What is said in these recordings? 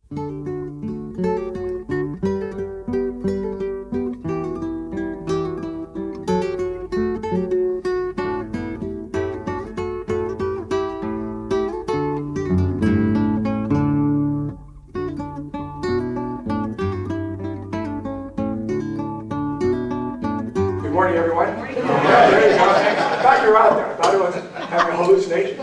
Good morning, everyone. There you go. I thought you were out there. I thought it was having a hallucination.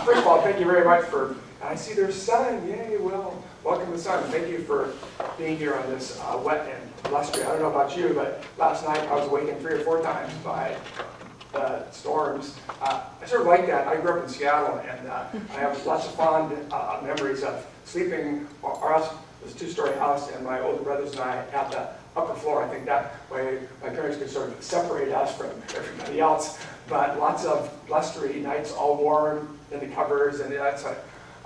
First of all, thank you very much for, I see there's sun. Yay, well, welcome to the sun. Thank you for being here on this wet and blustery. I don't know about you, but last night I was awakened 3 or 4 times by storms. I sort of like that. I grew up in Seattle, and I have lots of fond memories of sleeping. Our house was a 2-story house, and my older brothers and I had the upper floor. I think that way my parents could sort of separate us from everybody else. But lots of blustery nights, all warm in the covers, and that's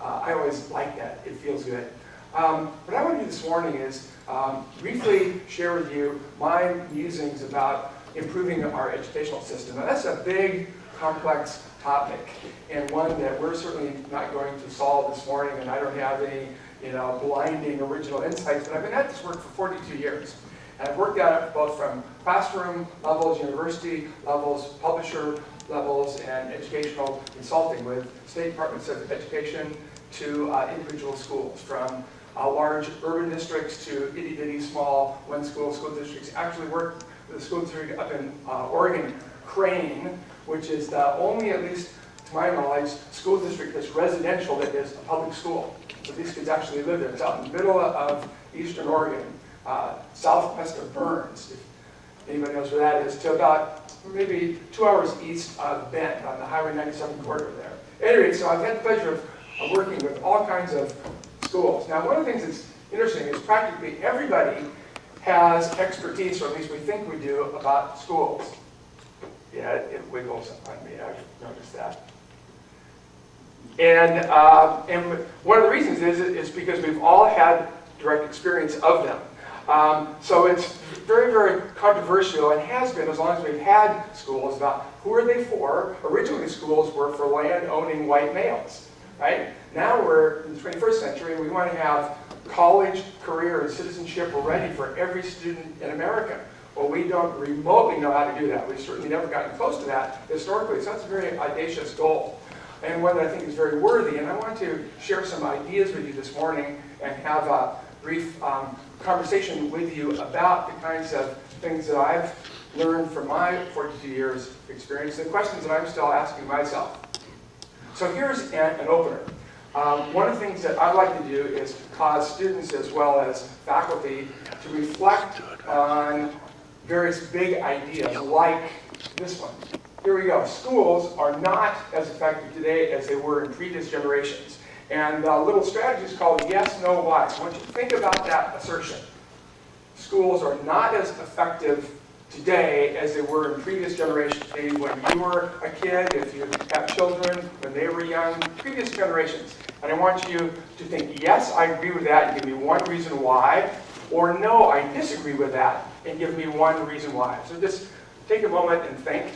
I always like that. It feels good. What I want to do this morning is briefly share with you my musings about improving our educational system. Now, that's a big, complex topic, and one that we're certainly not going to solve this morning, and I don't have any blinding original insights, but I've been at this work for 42 years. And I've worked at it both from classroom levels, university levels, publisher levels, and educational consulting with state departments of education to individual schools, from large urban districts to itty-bitty small one-school school districts. Actually worked with a school district up in Oregon, Crane, which is the only, at least to my knowledge, school district that's residential that is a public school. So these kids actually live there. It's out in the middle of eastern Oregon, southwest of Burns, if anybody knows where that is, to about maybe 2 hours east of Bend on the Highway 97 corridor there. Anyway, so I've had the pleasure of working with all kinds of schools. Now, one of the things that's interesting is practically everybody has expertise, or at least we think we do, about schools. Yeah, it wiggles on me, I've noticed that. And one of the reasons is because we've all had direct experience of them. So it's very, very controversial, and has been as long as we've had schools, about who are they for. Originally, schools were for land-owning white males, right? Now we're in the 21st century, and we want to have college, career, and citizenship ready for every student in America. Well, we don't remotely know how to do that. We've certainly never gotten close to that historically, so that's a very audacious goal, and one that I think is very worthy. And I want to share some ideas with you this morning and have a brief conversation with you about the kinds of things that I've learned from my 42 years of experience, and questions that I'm still asking myself. So here's an opener. One of the things that I like to do is cause students as well as faculty to reflect on various big ideas like this one. Here we go. Schools are not as effective today as they were in previous generations. And the little strategy is called yes, no, why. I want you to think about that assertion. Schools are not as effective today as they were in previous generations. Maybe when you were a kid, if you have children, when they were young, previous generations. And I want you to think, yes, I agree with that, and give me one reason why, or no, I disagree with that, and give me one reason why. So just take a moment and think.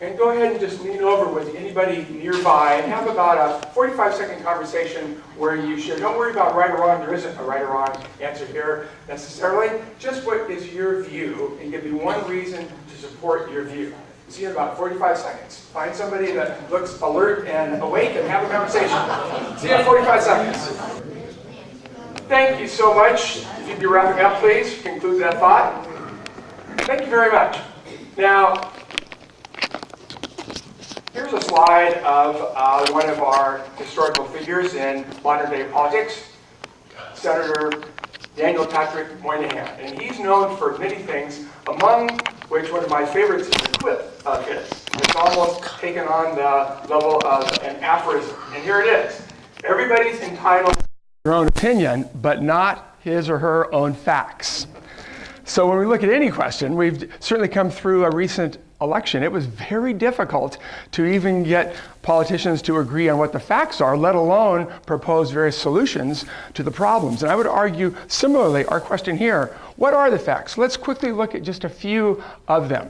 And go ahead and just lean over with anybody nearby and have about a 45-second conversation where you share. Don't worry about right or wrong. There isn't a right or wrong answer here necessarily. Just what is your view, and give me one reason to support your view. See you in about 45 seconds. Find somebody that looks alert and awake and have a conversation. See you in 45 seconds. Thank you so much. If you'd be wrapping up, please, conclude that thought. Thank you very much. Now, here's a slide of one of our historical figures in modern-day politics, Senator Daniel Patrick Moynihan. And he's known for many things, among which one of my favorites is a quip of his. It's almost taken on the level of an aphorism. And here it is. Everybody's entitled to their own opinion, but not his or her own facts. So when we look at any question, we've certainly come through a recent election. It was very difficult to even get politicians to agree on what the facts are, let alone propose various solutions to the problems. And I would argue similarly, our question here, what are the facts? Let's quickly look at just a few of them.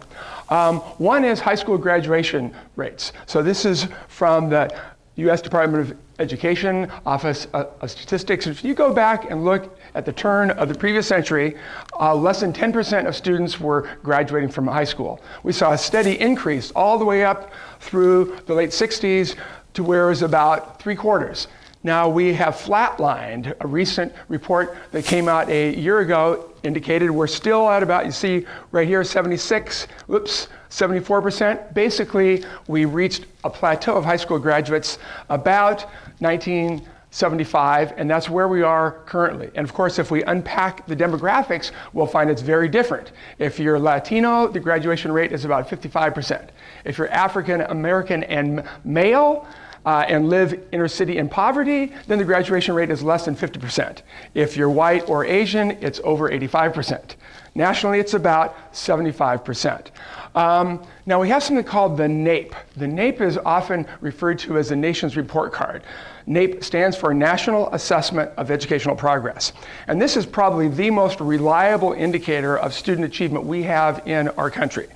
One is high school graduation rates. So this is from the U.S. Department of Education Office of Statistics. If you go back and look at the turn of the previous century, less than 10% of students were graduating from high school. We saw a steady increase all the way up through the late 60s to where it was about 3/4. Now we have flatlined. A recent report that came out a year ago indicated we're still at about, you see right here, 74%. Basically, we reached a plateau of high school graduates about 1975, and that's where we are currently. And of course, if we unpack the demographics, we'll find it's very different. If you're Latino, the graduation rate is about 55%. If you're African American and male, and live inner city in poverty, then the graduation rate is less than 50%. If you're white or Asian, it's over 85%. Nationally, it's about 75%. Now we have something called the NAEP. The NAEP is often referred to as the nation's report card. NAEP stands for National Assessment of Educational Progress. And this is probably the most reliable indicator of student achievement we have in our country.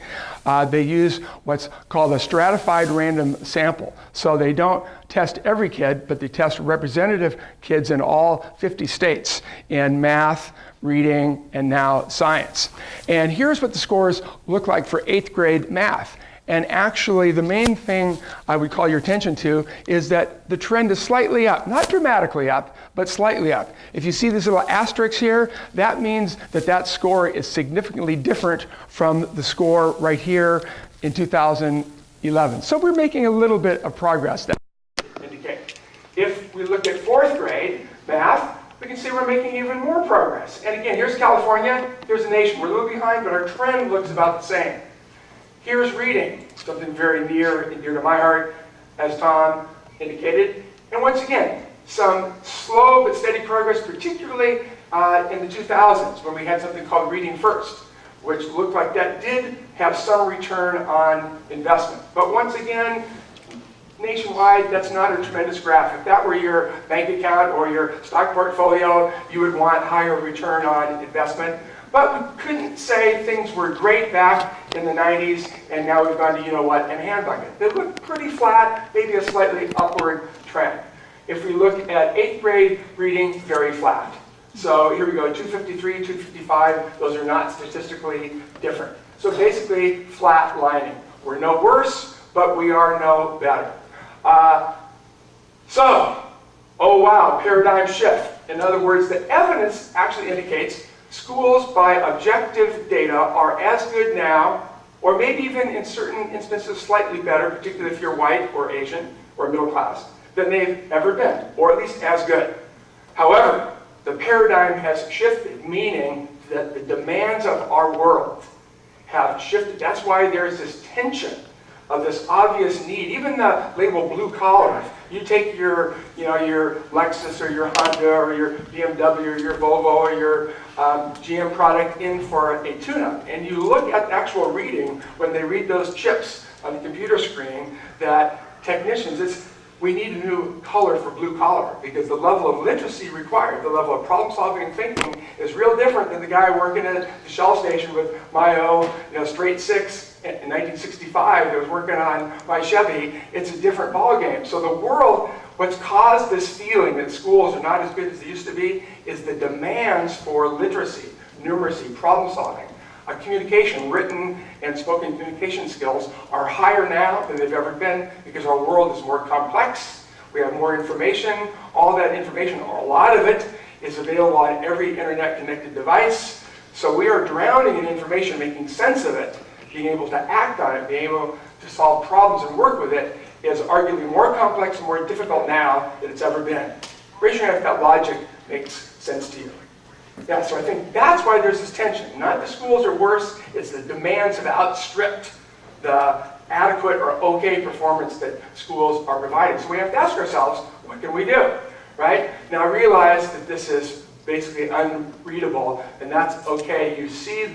They use what's called a stratified random sample. So they don't test every kid, but they test representative kids in all 50 states in math, reading, and now science. And here's what the scores look like for 8th grade math. And actually, the main thing I would call your attention to is that the trend is slightly up, not dramatically up, but slightly up. If you see these little asterisks here, that means that that score is significantly different from the score right here in 2011. So we're making a little bit of progress there. Indicate. If we look at 4th grade math, we can see we're making even more progress. And again, here's California, here's the nation. We're a little behind, but our trend looks about the same. Here's reading, something very near and dear to my heart, as Tom indicated. And once again, some slow but steady progress, particularly in the 2000s when we had something called Reading First, which looked like that did have some return on investment. But once again, nationwide, that's not a tremendous graph. If that were your bank account or your stock portfolio, you would want higher return on investment. But we couldn't say things were great back in the 90s, and now we've gone to you-know-what and hand bucket. They look pretty flat, maybe a slightly upward trend. If we look at 8th grade reading, very flat. So here we go, 253, 255, those are not statistically different. So basically, flat lining. We're no worse, but we are no better. Oh wow, paradigm shift. In other words, the evidence actually indicates schools by objective data are as good now, or maybe even in certain instances slightly better, particularly if you're white or Asian or middle class, than they've ever been, or at least as good. However, the paradigm has shifted, meaning that the demands of our world have shifted. That's why there's this tension of this obvious need. Even the label blue collar. You take your Lexus or your Honda or your BMW or your Volvo or your GM product in for a tune-up, and you look at the actual reading when they read those chips on the computer screen, that technicians, we need a new color for blue collar because the level of literacy required, the level of problem-solving and thinking is real different than the guy working at the Shell station with my straight six in 1965 that was working on my Chevy. It's a different ballgame. So the world, what's caused this feeling that schools are not as good as they used to be is the demands for literacy, numeracy, problem solving. Communication, written and spoken communication skills are higher now than they've ever been because our world is more complex. We have more information. All that information, or a lot of it, is available on every internet-connected device. So we are drowning in information, making sense of it, being able to act on it, being able to solve problems and work with it is arguably more complex and more difficult now than it's ever been. Raise your hand if that logic makes sense to you. Yeah, so I think that's why there's this tension. Not the schools are worse, it's the demands have outstripped the adequate or okay performance that schools are providing. So we have to ask ourselves, what can we do, right? Now I realize that this is basically unreadable, and that's okay. You see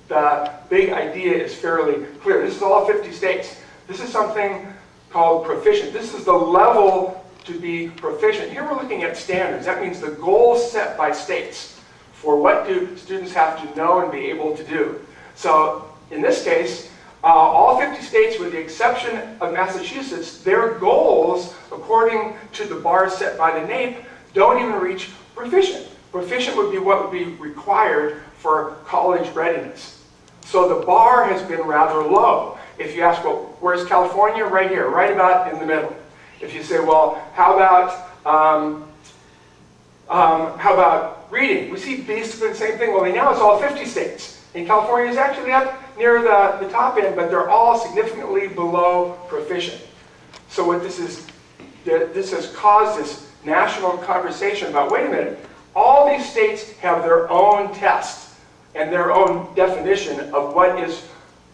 the big idea is fairly clear. This is all 50 states. This is something called proficient. This is the level to be proficient. Here we're looking at standards. That means the goals set by states for what do students have to know and be able to do. So in this case, All 50 states, with the exception of Massachusetts, their goals, according to the bars set by the NAEP, don't even reach proficient. Proficient would be what would be required for college readiness. So the bar has been rather low. If you ask, well, where's California? Right here, right about in the middle. If you say, well, how about reading? We see basically the same thing. Well, now it's all 50 states. And California is actually up near the top end, but they're all significantly below proficient. So what this has caused this national conversation about, wait a minute, all these states have their own tests and their own definition of what is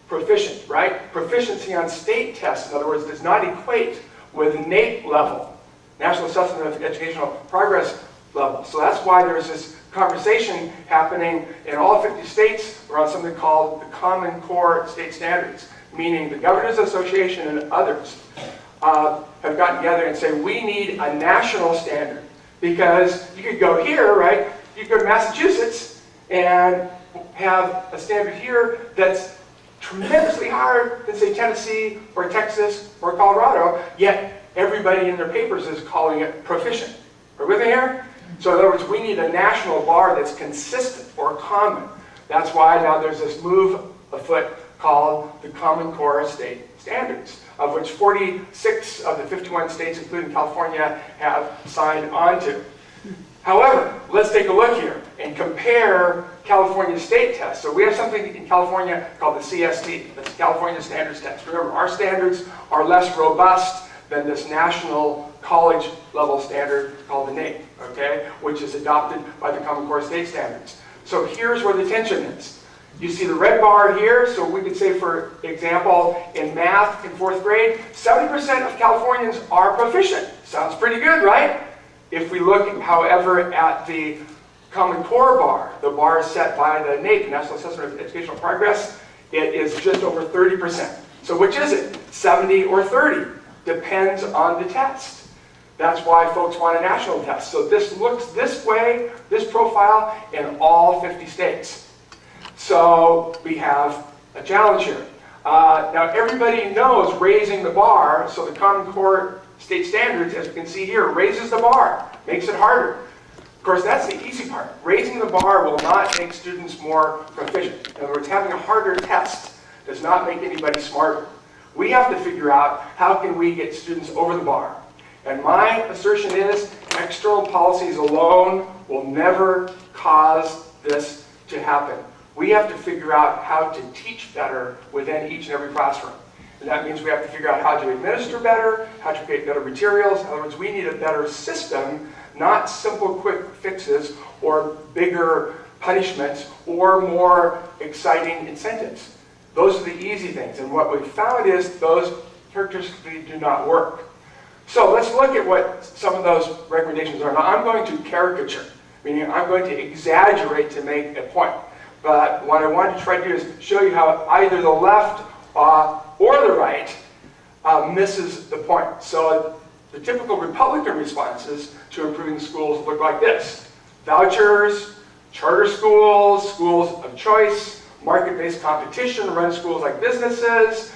proficient, right? Proficiency on state tests, in other words, does not equate with NAEP level, National Assessment of Educational Progress level. So that's why there's this conversation happening in all 50 states around something called the Common Core State Standards, meaning the Governors Association and others have gotten together and say, we need a national standard. Because you could go here, right? You could go to Massachusetts and have a standard here that's tremendously higher than, say, Tennessee or Texas or Colorado, yet everybody in their papers is calling it proficient. Are we with me here? So in other words, we need a national bar that's consistent or common. That's why now there's this move afoot called the Common Core State Standards, of which 46 of the 51 states, including California, have signed on to. However, let's take a look here and compare California state tests. So we have something in California called the CST, that's California Standards Test. Remember, our standards are less robust than this national college level standard called the NAEP, okay, which is adopted by the Common Core State Standards. So here's where the tension is. You see the red bar here, so we could say, for example, in math in 4th grade, 70% of Californians are proficient. Sounds pretty good, right? If we look, however, at the Common Core bar, the bar set by the NAEP, National Assessment of Educational Progress, it is just over 30%. So which is it? 70 or 30? Depends on the test. That's why folks want a national test. So this looks this way, this profile, in all 50 states. So we have a challenge here. Now everybody knows raising the bar, so the Common Core State Standards, as you can see here, raises the bar, makes it harder. Of course, that's the easy part. Raising the bar will not make students more proficient. In other words, having a harder test does not make anybody smarter. We have to figure out how can we get students over the bar. And my assertion is external policies alone will never cause this to happen. We have to figure out how to teach better within each and every classroom. And that means we have to figure out how to administer better, how to create better materials. In other words, we need a better system, not simple quick fixes or bigger punishments or more exciting incentives. Those are the easy things. And what we've found is those characteristically do not work. So let's look at what some of those recommendations are. Now I'm going to caricature, meaning I'm going to exaggerate to make a point. But what I want to try to do is show you how either the left or the right misses the point. So the typical Republican responses to improving schools look like this: vouchers, charter schools, schools of choice, market-based competition, run schools like businesses,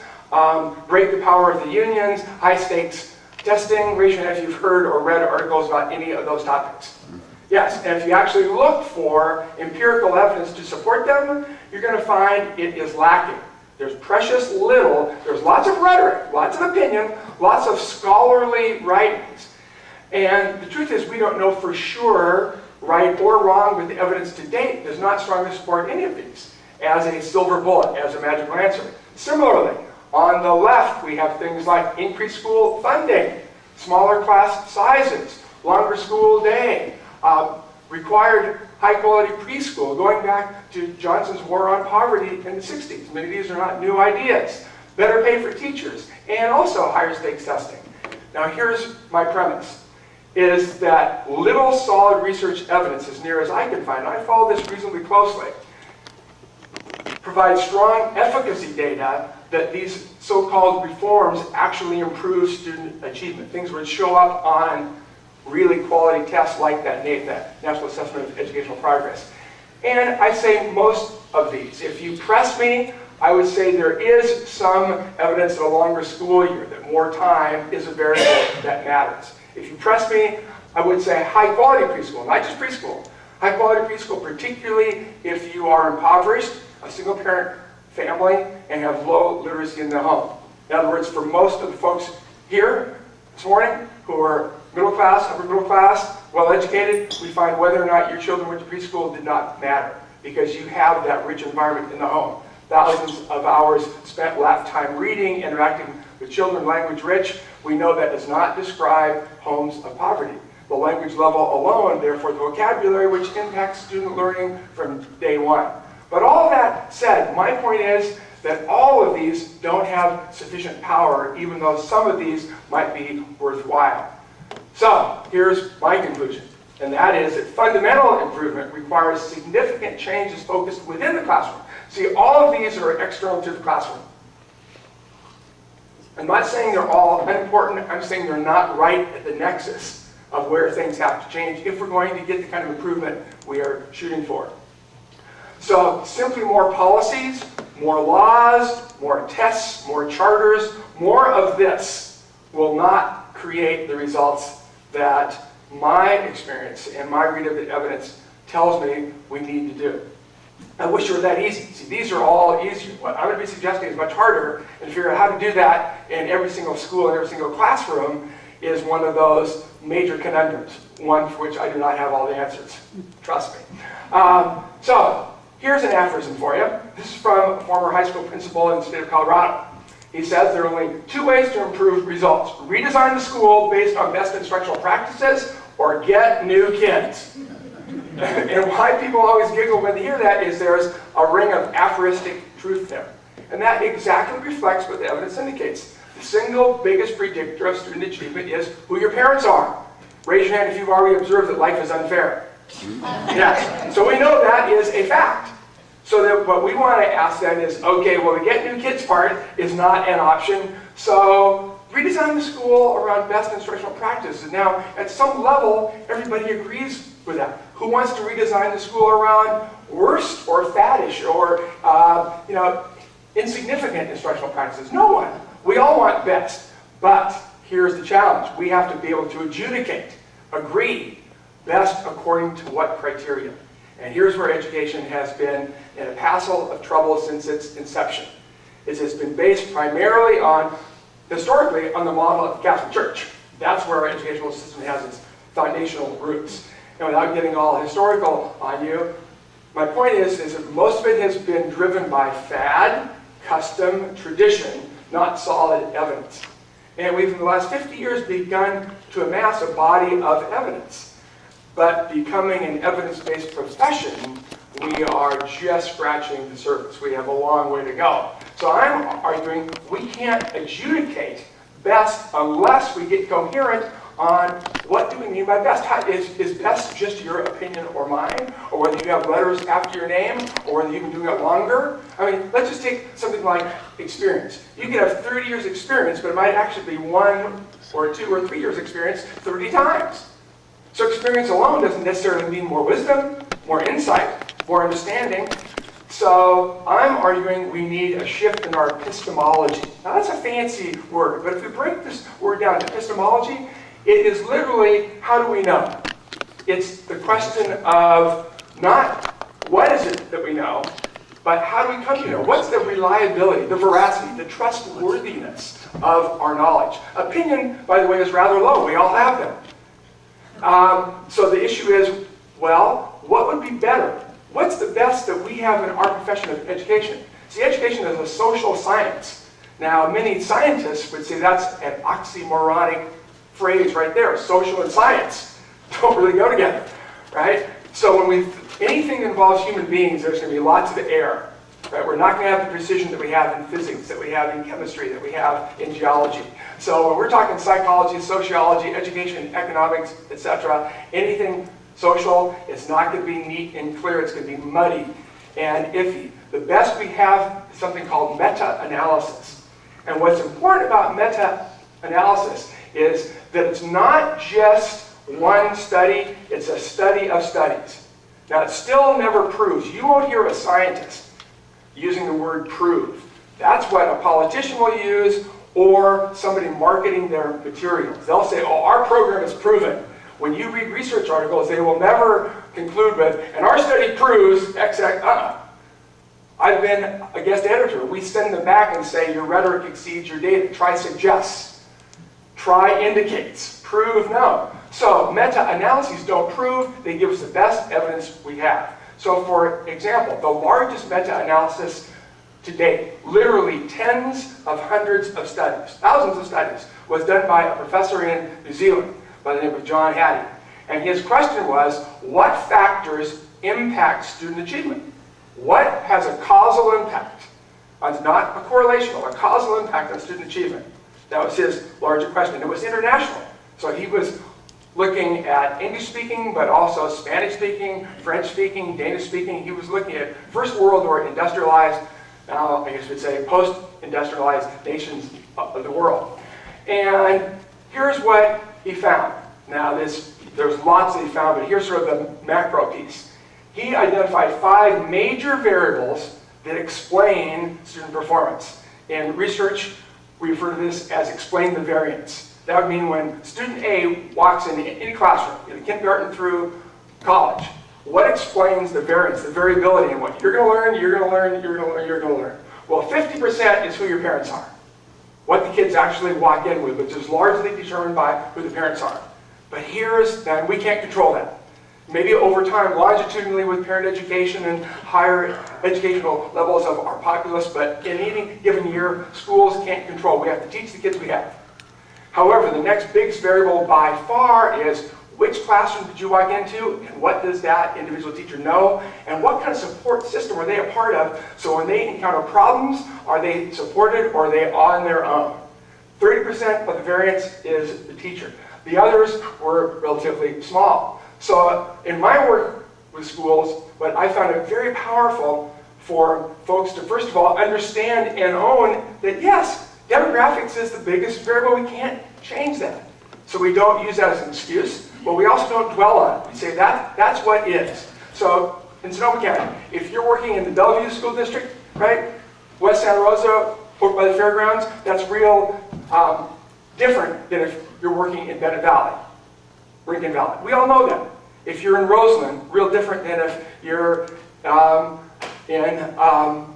break the power of the unions, high-stakes testing. Raise your hand if you've heard or read articles about any of those topics. Yes, and if you actually look for empirical evidence to support them, you're going to find it is lacking. There's precious little, there's lots of rhetoric, lots of opinion, lots of scholarly writings. And the truth is we don't know for sure, right or wrong, but the evidence to date does not strongly support any of these as a silver bullet, as a magical answer. Similarly, on the left, we have things like increased school funding, smaller class sizes, longer school day, required high-quality preschool, going back to Johnson's War on Poverty in the 60s. Many of these are not new ideas. Better pay for teachers, and also higher stakes testing. Now here's my premise, is that little solid research evidence, as near as I can find, and I follow this reasonably closely, provides strong efficacy data that these so-called reforms actually improve student achievement. Things would show up on really quality tests like that NAEP, that National Assessment of Educational Progress. And I say most of these. If you press me, I would say there is some evidence that a longer school year, that more time is a variable that matters. If you press me, I would say high quality preschool, not just preschool. High quality preschool, particularly if you are impoverished, a single parent family, and have low literacy in the home. In other words, for most of the folks here this morning who are middle class, upper middle class, well educated, we find whether or not your children went to preschool did not matter because you have that rich environment in the home. Thousands of hours spent lifetime reading, interacting with children, language rich. We know that does not describe homes of poverty. The language level alone, therefore the vocabulary, which impacts student learning from day one. But all that said, my point is that all of these don't have sufficient power, even though some of these might be worthwhile. So here's my conclusion, and that is that fundamental improvement requires significant changes focused within the classroom. See, all of these are external to the classroom. I'm not saying they're all unimportant, I'm saying they're not right at the nexus of where things have to change if we're going to get the kind of improvement we are shooting for. So simply more policies, more laws, more tests, more charters, more of this will not create the results that my experience and my read of the evidence tells me we need to do. I wish it were that easy. See, these are all easier. What I'm going to be suggesting is much harder, and to figure out how to do that in every single school and every single classroom is one of those major conundrums, one for which I do not have all the answers. Trust me. So here's an aphorism for you. This is from a former high school principal in the state of Colorado. He says there are only two ways to improve results. Redesign the school based on best instructional practices or get new kids. And why people always giggle when they hear that is there's a ring of aphoristic truth there. And that exactly reflects what the evidence indicates. The single biggest predictor of student achievement is who your parents are. Raise your hand if you've already observed that life is unfair. Yes. So we know that is a fact. So that what we want to ask then is, okay, well, the get new kids part is not an option. So redesign the school around best instructional practices. Now, at some level, everybody agrees with that. Who wants to redesign the school around worst or faddish or insignificant instructional practices? No one. We all want best. But here's the challenge. We have to be able to adjudicate, agree, best according to what criteria. And here's where education has been in a passel of trouble since its inception. It's been based primarily on, historically, on the model of the Catholic Church. That's where our educational system has its foundational roots. And without getting all historical on you, my point is that most of it has been driven by fad, custom, tradition, not solid evidence. And we've, in the last 50 years, begun to amass a body of evidence. But becoming an evidence-based profession, we are just scratching the surface. We have a long way to go. So I'm arguing we can't adjudicate best unless we get coherent on what do we mean by best. Is best just your opinion or mine? Or whether you have letters after your name? Or whether you've been doing it longer? I mean, let's just take something like experience. You could have 30 years experience, but it might actually be 1 or 2 or 3 years experience 30 times. So experience alone doesn't necessarily mean more wisdom, more insight, more understanding. So I'm arguing we need a shift in our epistemology. Now that's a fancy word, but if we break this word down to epistemology, it is literally, how do we know? It's the question of not what is it that we know, but how do we come to know? What's the reliability, the veracity, the trustworthiness of our knowledge? Opinion, by the way, is rather low. We all have them. So the issue is, well, what would be better? What's the best that we have in our profession of education? See, education is a social science. Now, many scientists would say that's an oxymoronic phrase right there. Social and science don't really go together, right? So when anything that involves human beings, there's going to be lots of error. Right? We're not going to have the precision that we have in physics, that we have in chemistry, that we have in geology. So when we're talking psychology, sociology, education, economics, etc., anything social is not going to be neat and clear. It's going to be muddy and iffy. The best we have is something called meta-analysis. And what's important about meta-analysis is that it's not just one study, it's a study of studies. Now, it still never proves. You won't hear a scientist using the word prove. That's what a politician will use, or somebody marketing their materials. They'll say, oh, our program is proven. When you read research articles, they will never conclude with, and our study proves X. I've been a guest editor. We send them back and say, your rhetoric exceeds your data. Try suggests. Try indicates. Prove no. So meta-analyses don't prove. They give us the best evidence we have. So for example, the largest meta-analysis to date, literally tens of hundreds of studies, thousands of studies, was done by a professor in New Zealand by the name of John Hattie. And his question was, what factors impact student achievement? What has a causal impact? It's not a correlational, a causal impact on student achievement. That was his larger question. It was international. So he was looking at English-speaking, but also Spanish-speaking, French-speaking, Danish-speaking. He was looking at First World War industrialized, now I guess we'd say post-industrialized nations of the world. And here's what he found. Now there's lots that he found, but here's sort of the macro piece. He identified 5 major variables that explain student performance. In research, we refer to this as explain the variance. That would mean when student A walks into any classroom, kindergarten through college, what explains the variance, the variability in what you're going to learn, you're going to learn, you're going to learn, you're going to learn? Well, 50% is who your parents are. What the kids actually walk in with, which is largely determined by who the parents are. But and we can't control that. Maybe over time, longitudinally with parent education and higher educational levels of our populace, but in any given year, schools can't control. We have to teach the kids we have. However, the next biggest variable by far is which classroom did you walk into, and what does that individual teacher know, and what kind of support system are they a part of, so when they encounter problems, are they supported or are they on their own? 30% of the variance is the teacher. The others were relatively small. So in my work with schools, what I found it very powerful for folks to first of all understand and own that yes, demographics is the biggest variable. We can't change that. So we don't use that as an excuse, but we also don't dwell on it. We say that's what is. So in Sonoma County, if you're working in the Bellevue School District, right, West Santa Rosa, over by the fairgrounds, that's real different than if you're working in Bennett Valley, Lincoln Valley. We all know that. If you're in Roseland, real different than if you're in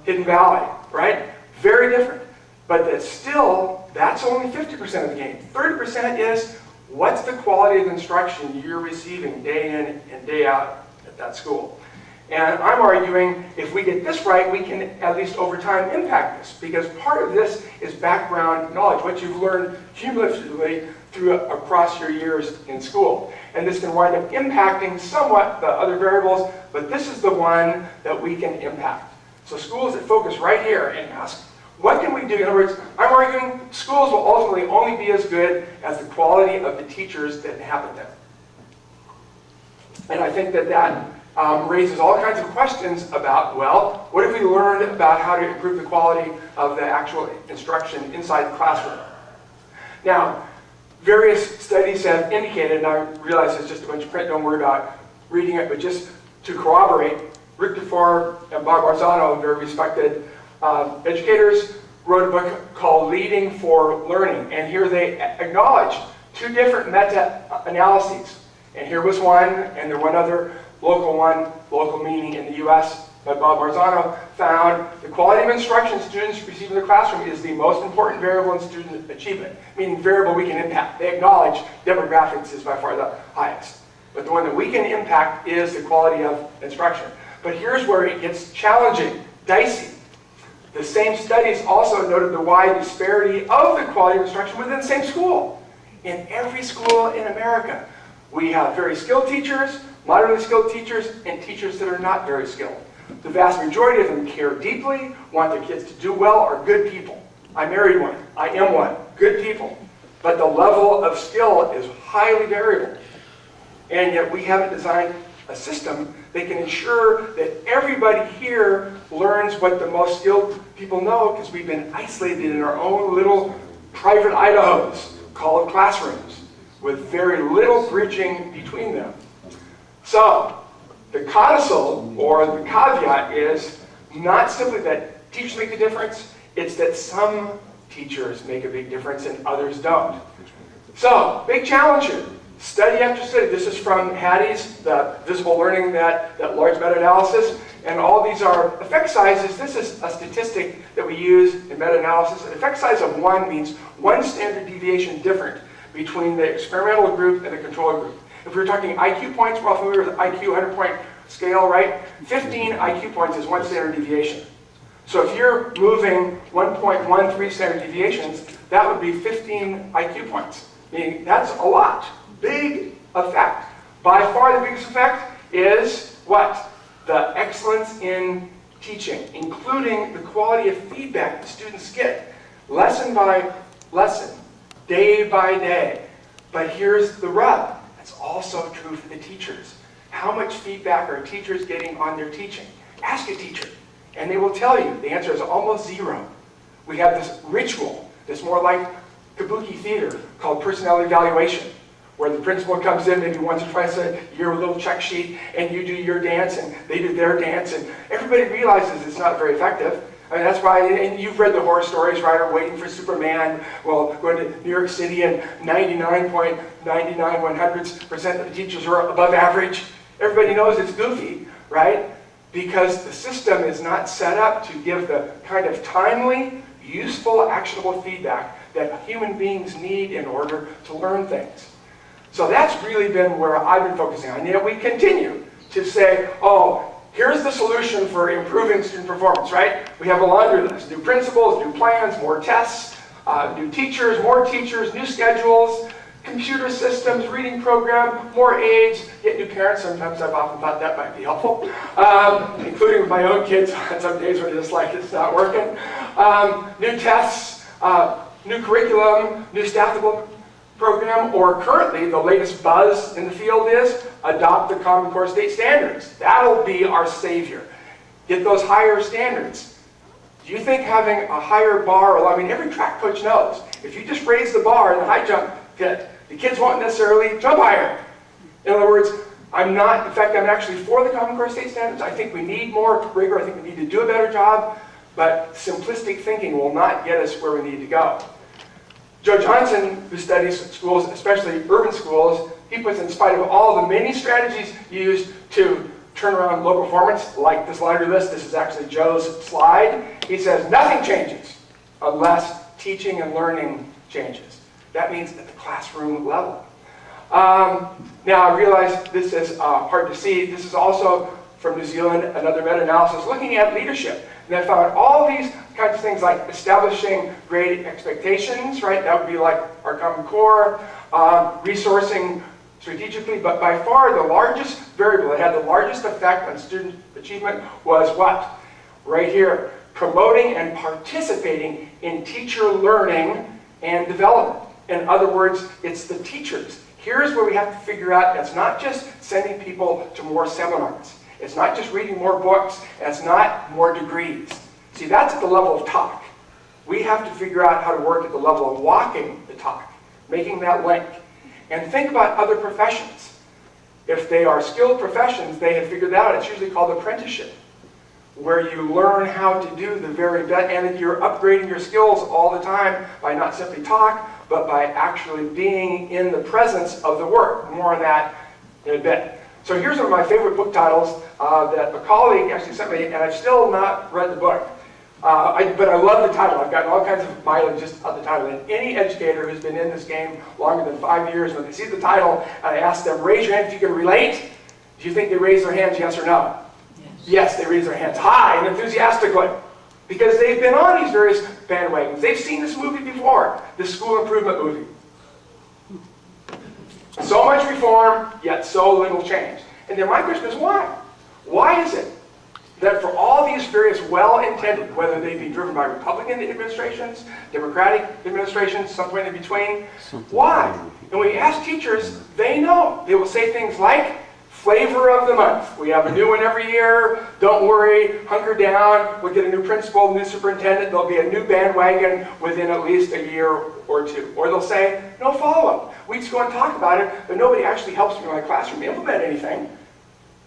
Hidden Valley, right? Very different. But that's only 50% of the game. 30% is what's the quality of instruction you're receiving day in and day out at that school. And I'm arguing if we get this right, we can at least over time impact this, because part of this is background knowledge, what you've learned cumulatively across your years in school. And this can wind up impacting somewhat the other variables, but this is the one that we can impact. So schools that focus right here and ask, what can we do? In other words, I'm arguing schools will ultimately only be as good as the quality of the teachers that inhabit them. And I think that raises all kinds of questions about, well, what have we learned about how to improve the quality of the actual instruction inside the classroom? Now, various studies have indicated, and I realize it's just a bunch of print, don't worry about reading it, but just to corroborate, Rick DeFore and Bob Marzano, very respected educators, wrote a book called Leading for Learning, and here they acknowledge 2 different meta-analyses. And here was one, and there was one other local meaning in the US, but Bob Marzano found the quality of instruction students receive in the classroom is the most important variable in student achievement, meaning variable we can impact. They acknowledge demographics is by far the highest. But the one that we can impact is the quality of instruction. But here's where it gets challenging, dicey. The same studies also noted the wide disparity of the quality of instruction within the same school. In every school in America, we have very skilled teachers, moderately skilled teachers, and teachers that are not very skilled. The vast majority of them care deeply, want their kids to do well, are good people. I married one. I am one. Good people. But the level of skill is highly variable. And yet we haven't designed a system that can ensure that everybody here learns what the most skilled people know, because we've been isolated in our own little private Idahos called classrooms with very little bridging between them. So the codicil, or the caveat, is not simply that teachers make a difference, it's that some teachers make a big difference and others don't. So, big challenge here. Study after study. This is from Hattie's, the visible learning, that large meta-analysis. And all these are effect sizes. This is a statistic that we use in meta-analysis. An effect size of 1 means 1 standard deviation different between the experimental group and the control group. If we were talking IQ points, we're all familiar with the IQ 100-point scale, right? 15 IQ points is 1 standard deviation. So if you're moving 1.13 standard deviations, that would be 15 IQ points. Meaning that's a lot. Big effect. By far the biggest effect is what? The excellence in teaching, including the quality of feedback the students get, lesson by lesson, day by day. But here's the rub. That's also true for the teachers. How much feedback are teachers getting on their teaching? Ask a teacher, and they will tell you the answer is almost 0. We have this ritual that's more like kabuki theater called personality evaluation, where the principal comes in maybe once or twice a year with a little check sheet, and you do your dance, and they do their dance, and everybody realizes it's not very effective. I mean, that's why, and you've read the horror stories, right, or Waiting for Superman, well, going to New York City, and 99.99% of the teachers are above average. Everybody knows it's goofy, right? Because the system is not set up to give the kind of timely, useful, actionable feedback that human beings need in order to learn things. So that's really been where I've been focusing on. Yet we continue to say, oh, here's the solution for improving student performance, right? We have a laundry list. New principals, new plans, more tests, new teachers, more teachers, new schedules, computer systems, reading program, more aides, get new parents. Sometimes I've often thought that might be helpful, including with my own kids on some days when it's like it's not working. New tests, new curriculum, new staff development program, or currently the latest buzz in the field is adopt the Common Core state standards. That'll be our savior. Get those higher standards. Do you think having a higher bar, I mean, every track coach knows, if you just raise the bar in the high jump pit, the kids won't necessarily jump higher. In other words, in fact, I'm actually for the Common Core state standards. I think we need more rigor. I think we need to do a better job, but simplistic thinking will not get us where we need to go. Joe Johnson, who studies schools, especially urban schools, he puts, in spite of all the many strategies used to turn around low performance, like this laundry list, this is actually Joe's slide, he says nothing changes unless teaching and learning changes. That means at the classroom level. Now I realize this is hard to see. This is also from New Zealand, another meta-analysis looking at leadership. And I found all these kinds of things like establishing grade expectations, right? That would be like our Common Core, resourcing strategically, but by far the largest variable that had the largest effect on student achievement was what? Right here, promoting and participating in teacher learning and development. In other words, it's the teachers. Here's where we have to figure out, it's not just sending people to more seminars. It's not just reading more books, and it's not more degrees. See, that's at the level of talk. We have to figure out how to work at the level of walking the talk, making that link. And think about other professions. If they are skilled professions, they have figured that out. It's usually called apprenticeship, where you learn how to do the very best, and you're upgrading your skills all the time by not simply talk, but by actually being in the presence of the work. More on that in a bit. So here's one of my favorite book titles that a colleague actually sent me, and I've still not read the book. But I love the title. I've gotten all kinds of mileage just of the title. And any educator who's been in this game longer than 5 years, when they see the title, and I ask them, raise your hand if you can relate. Do you think they raise their hands, yes or no? Yes. Yes, they raise their hands high and enthusiastically. Because they've been on these various bandwagons. They've seen this movie before, this school improvement movie. So much reform, yet so little change. And then my question is why? Why is it that for all these various well-intended, whether they be driven by Republican administrations, Democratic administrations, some point in between, why? And when you ask teachers, they know. They will say things like, flavor of the month. We have a new one every year. Don't worry, hunker down. We'll get a new principal, new superintendent. There'll be a new bandwagon within at least a year or two. Or they'll say, no follow-up. We just go and talk about it, but nobody actually helps me in my classroom implement anything.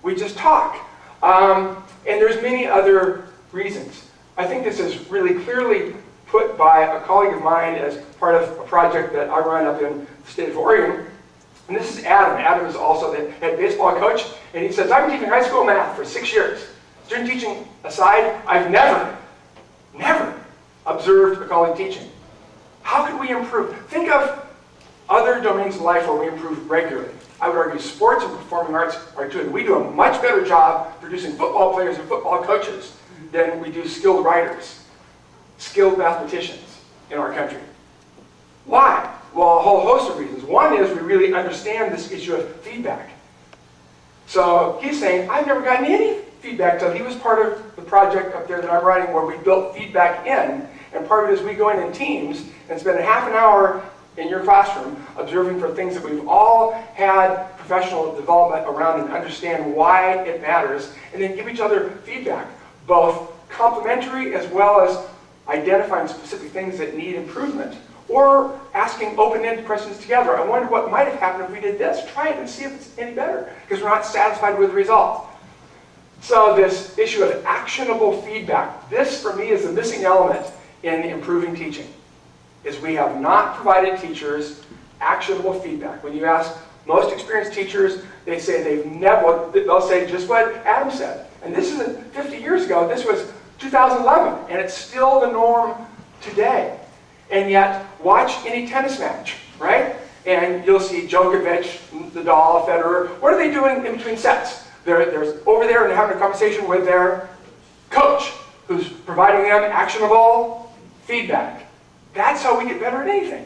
We just talk. And there's many other reasons. I think this is really clearly put by a colleague of mine as part of a project that I run up in the state of Oregon. And this is Adam. Adam is also the head baseball coach. And he says, I've been teaching high school math for 6 years. Student teaching aside, I've never observed a colleague teaching. How could we improve? Think of other domains of life where we improve regularly. I would argue sports and performing arts are two. We do a much better job producing football players and football coaches than we do skilled writers, skilled mathematicians in our country. Why? Well, a whole host of reasons. One is we really understand this issue of feedback. So he's saying, I've never gotten any feedback till he was part of the project up there that I'm writing where we built feedback in. And part of it is we go in teams and spend a half an hour in your classroom observing for things that we've all had professional development around and understand why it matters, and then give each other feedback, both complimentary as well as identifying specific things that need improvement, or asking open-ended questions together. I wonder what might have happened if we did this. Try it and see if it's any better, because we're not satisfied with the result. So this issue of actionable feedback, this for me is the missing element in improving teaching, is we have not provided teachers actionable feedback. When you ask most experienced teachers, they say they'll say just what Adam said. And this isn't 50 years ago, this was 2011, and it's still the norm today. And yet, watch any tennis match, right? And you'll see Djokovic, Nadal, Federer. What are they doing in between sets? They're over there and having a conversation with their coach, who's providing them actionable feedback. That's how we get better at anything.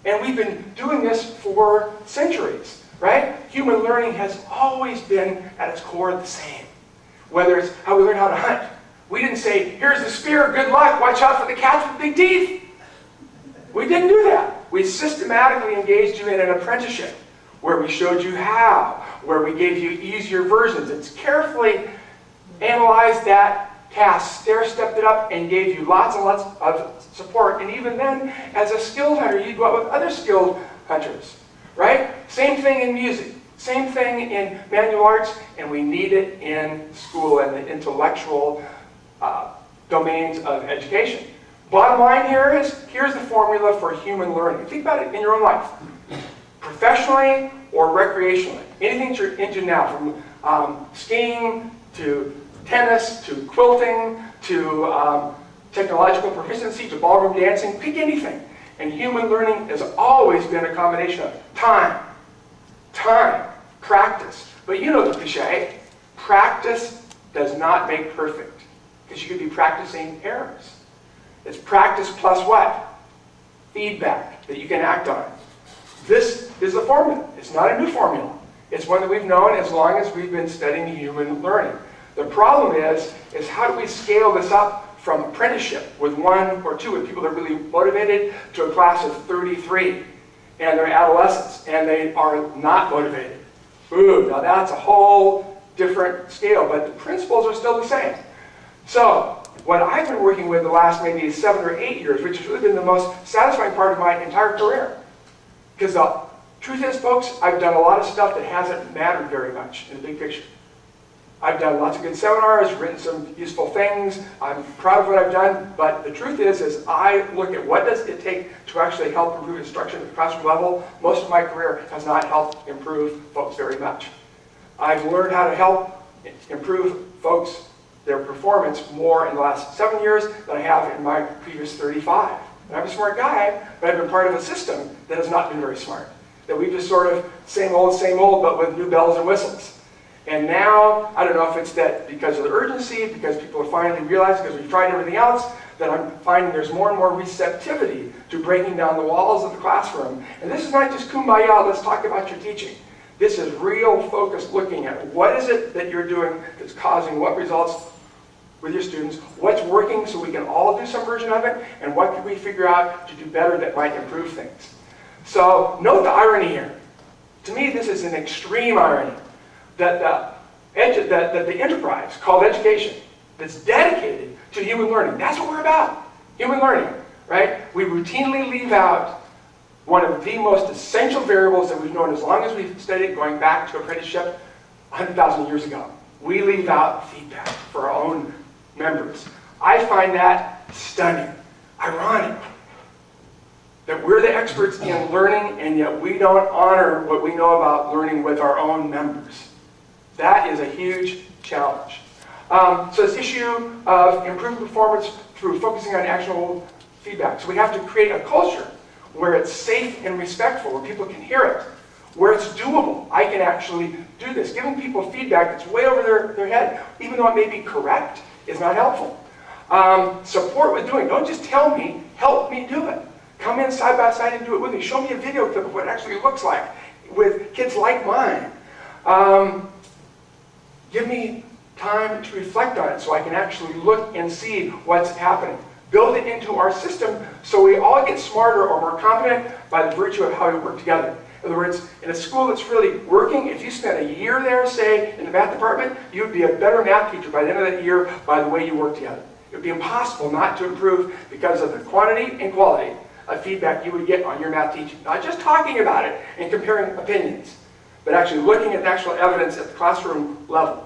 And we've been doing this for centuries, right? Human learning has always been, at its core, the same. Whether it's how we learn how to hunt. We didn't say, here's the spear, good luck, watch out for the cats with big teeth. We didn't do that. We systematically engaged you in an apprenticeship where we showed you how, where we gave you easier versions. It's carefully analyzed that task, stair-stepped it up, and gave you lots and lots of support. And even then, as a skilled hunter, you'd go out with other skilled hunters, right? Same thing in music, same thing in manual arts, and we need it in school and the intellectual domains of education. Bottom line here is, here's the formula for human learning. Think about it in your own life. Professionally or recreationally. Anything that you're into now, from skiing to tennis to quilting to technological proficiency to ballroom dancing, pick anything. And human learning has always been a combination of time, practice. But you know the cliche, practice does not make perfect, because you could be practicing errors. It's practice plus what? Feedback that you can act on. This is a formula. It's not a new formula. It's one that we've known as long as we've been studying human learning. The problem is how do we scale this up from apprenticeship with 1 or 2 with people that are really motivated to a class of 33 and they're adolescents and they are not motivated. Ooh, now that's a whole different scale, but the principles are still the same. So what I've been working with the last maybe 7 or 8 years, which has really been the most satisfying part of my entire career. Because the truth is, folks, I've done a lot of stuff that hasn't mattered very much in the big picture. I've done lots of good seminars, written some useful things. I'm proud of what I've done, but the truth is I look at what does it take to actually help improve instruction at the classroom level. Most of my career has not helped improve folks very much. I've learned how to help improve folks their performance more in the last 7 years than I have in my previous 35. And I'm a smart guy, but I've been part of a system that has not been very smart. That we've just sort of same old, but with new bells and whistles. And now, I don't know if it's that because of the urgency, because people are finally realizing, because we've tried everything else, that I'm finding there's more and more receptivity to breaking down the walls of the classroom. And this is not just kumbaya, let's talk about your teaching. This is real focused looking at what is it that you're doing that's causing what results with your students, what's working so we can all do some version of it, and what can we figure out to do better that might improve things. So note the irony here. To me, this is an extreme irony that the enterprise called education that's dedicated to human learning, that's what we're about, human learning, right? We routinely leave out one of the most essential variables that we've known as long as we've studied, going back to apprenticeship 100,000 years ago. We leave out feedback for our own members. I find that stunning, ironic, that we're the experts in learning and yet we don't honor what we know about learning with our own members. That is a huge challenge. So this issue of improving performance through focusing on actionable feedback. So we have to create a culture where it's safe and respectful, where people can hear it, where it's doable. I can actually do this. Giving people feedback that's way over their head, even though it may be correct, is not helpful. Support with doing. Don't just tell me, help me do it. Come in side by side and do it with me. Show me a video clip of what it actually looks like with kids like mine. Give me time to reflect on it so I can actually look and see what's happening. Build it into our system so we all get smarter or more competent by the virtue of how we work together. In other words, in a school that's really working, if you spent a year there, say, in the math department, you would be a better math teacher by the end of that year by the way you work together. It would be impossible not to improve because of the quantity and quality of feedback you would get on your math teaching. Not just talking about it and comparing opinions, but actually looking at the actual evidence at the classroom level.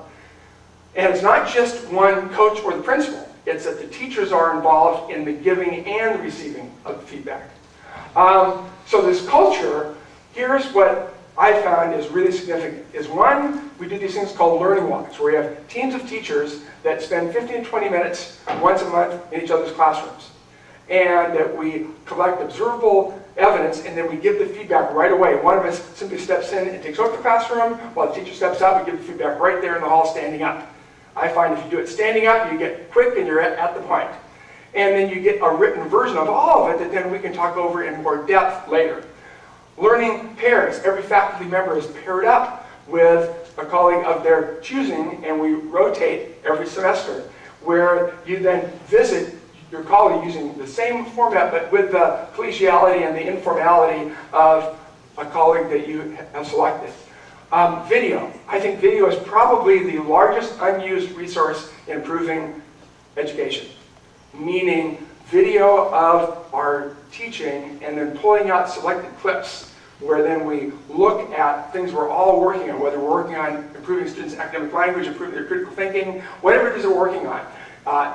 And it's not just one coach or the principal. It's that the teachers are involved in the giving and the receiving of the feedback. So this culture, here's what I found is really significant. Is one, we do these things called learning walks, where we have teams of teachers that spend 15 to 20 minutes once a month in each other's classrooms. And that we collect observable evidence, and then we give the feedback right away. One of us simply steps in and takes over the classroom, while the teacher steps out, we give the feedback right there in the hall standing up. I find if you do it standing up, you get quick and you're at the point. And then you get a written version of all of it that then we can talk over in more depth later. Learning pairs. Every faculty member is paired up with a colleague of their choosing, and we rotate every semester, where you then visit your colleague using the same format, but with the collegiality and the informality of a colleague that you have selected. Video. I think video is probably the largest unused resource in improving education. Meaning video of our teaching and then pulling out selected clips where then we look at things we're all working on, whether we're working on improving students' academic language, improving their critical thinking, whatever it is we're working on.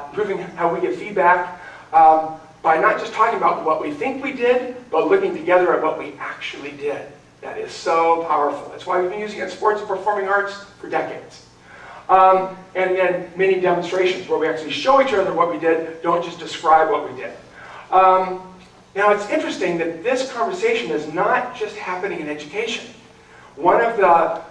Improving how we give feedback by not just talking about what we think we did, but looking together at what we actually did. That is so powerful. That's why we've been using it in sports and performing arts for decades. And then many demonstrations where we actually show each other what we did, don't just describe what we did. Now it's interesting that this conversation is not just happening in education. One of the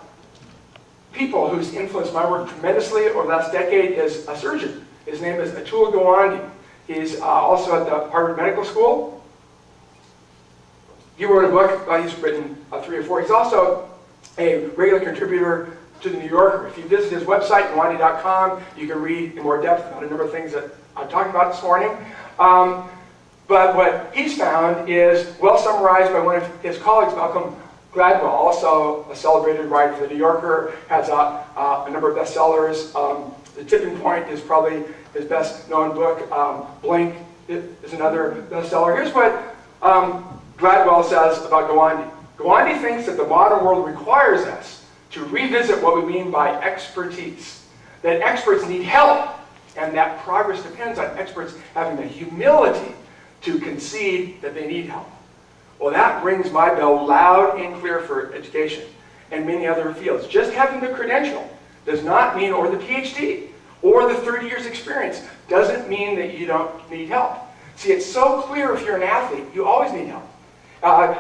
people who's influenced my work tremendously over the last decade is a surgeon. His name is Atul Gawande. He's also at the Harvard Medical School. He wrote a book, he's written 3 or 4. He's also a regular contributor to the New Yorker. If you visit his website, gawande.com, you can read in more depth about a number of things that I'm talking about this morning. But what he's found is well summarized by one of his colleagues, Malcolm Gladwell, also a celebrated writer for the New Yorker, has a number of bestsellers. The Tipping Point is probably his best known book. Blink is another bestseller. Here's what Gladwell says about Gawande. Gawande thinks that the modern world requires us to revisit what we mean by expertise, that experts need help, and that progress depends on experts having the humility to concede that they need help. Well, that rings my bell loud and clear for education and many other fields. Just having the credential does not mean, or the PhD, or the 30 years experience, doesn't mean that you don't need help. See, it's so clear if you're an athlete, you always need help.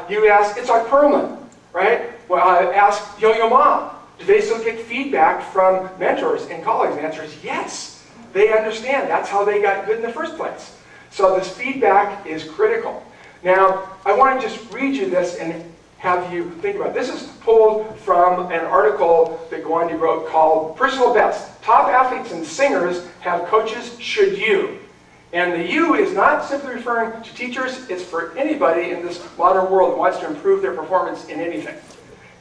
You ask, it's like Perlman, right? Well, ask Yo-Yo Mom, do they still get feedback from mentors and colleagues? The answer is yes. They understand. That's how they got good in the first place. So this feedback is critical. Now, I want to just read you this and have you think about it. This is pulled from an article that Gawande wrote called Personal Best. Top athletes and singers have coaches, should you? And the you is not simply referring to teachers, it's for anybody in this modern world that wants to improve their performance in anything.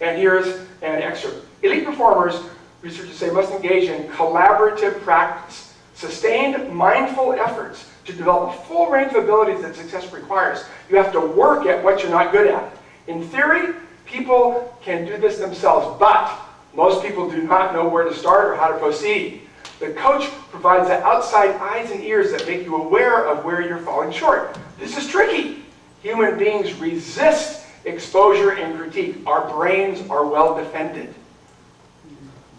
And here's an excerpt. Elite performers, researchers say, must engage in collaborative practice, sustained mindful efforts to develop a full range of abilities that success requires. You have to work at what you're not good at. In theory, people can do this themselves, but most people do not know where to start or how to proceed. The coach provides the outside eyes and ears that make you aware of where you're falling short. This is tricky. Human beings resist exposure and critique. Our brains are well defended.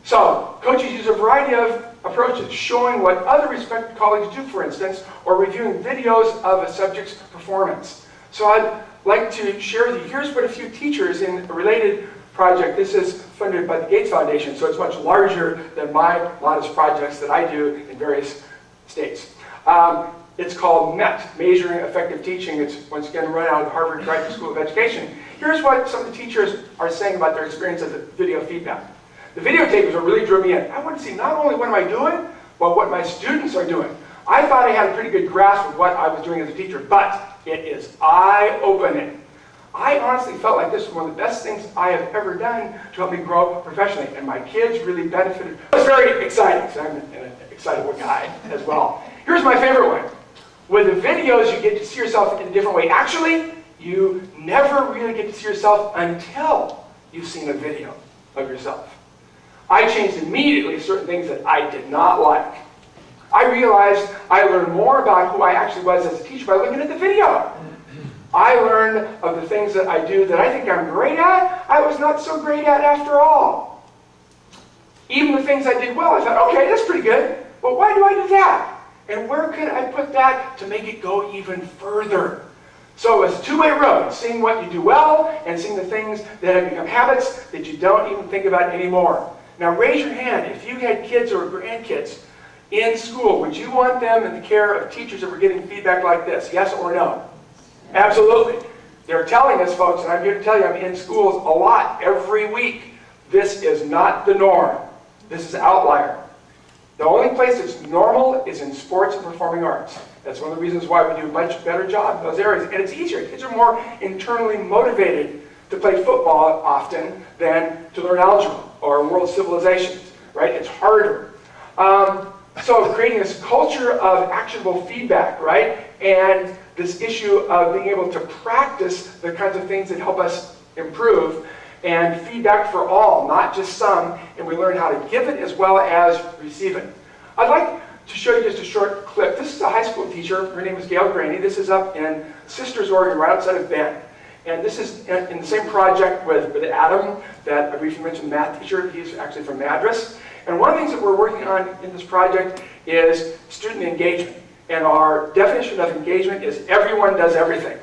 So, coaches use a variety of approaches, showing what other respected colleagues do, for instance, or reviewing videos of a subject's performance. So I'd like to share with you, here's what a few teachers in a related project, this is funded by the Gates Foundation, so it's much larger than my modest projects that I do in various states. It's called MET, Measuring Effective Teaching. It's once again run out of the Harvard Graduate School of Education. Here's what some of the teachers are saying about their experience of the video feedback. The videotape is what really drew me in. I want to see not only what am I doing, but what my students are doing. I thought I had a pretty good grasp of what I was doing as a teacher, but it is eye-opening. I honestly felt like this was one of the best things I have ever done to help me grow professionally, and my kids really benefited. It was very exciting, so I'm an excitable guy as well. Here's my favorite one. With the videos, you get to see yourself in a different way. Actually, you never really get to see yourself until you've seen a video of yourself. I changed immediately certain things that I did not like. I realized I learned more about who I actually was as a teacher by looking at the video. I learned of the things that I do that I think I'm great at, I was not so great at after all. Even the things I did well, I thought, okay, that's pretty good, but why do I do that? And where could I put that to make it go even further? So it's a two-way road, seeing what you do well and seeing the things that have become habits that you don't even think about anymore. Now raise your hand if you had kids or grandkids in school. Would you want them in the care of teachers that were getting feedback like this? Yes or no? Absolutely. They're telling us, folks, and I'm here to tell you, I'm in schools a lot every week. This is not the norm. This is an outlier. The only place that's normal is in sports and performing arts. That's one of the reasons why we do a much better job in those areas. And it's easier. Kids are more internally motivated to play football often than to learn algebra or world civilizations, right? It's harder. So creating this culture of actionable feedback, right? And this issue of being able to practice the kinds of things that help us improve, and feedback for all, not just some, and we learn how to give it as well as receive it. I'd like to show you just a short clip. This is a high school teacher. Her name is Gail Graney. This is up in Sisters, Oregon, right outside of Bend. And this is in the same project with Adam that I briefly mentioned, the math teacher. He's actually from Madras. And one of the things that we're working on in this project is student engagement. And our definition of engagement is everyone does everything.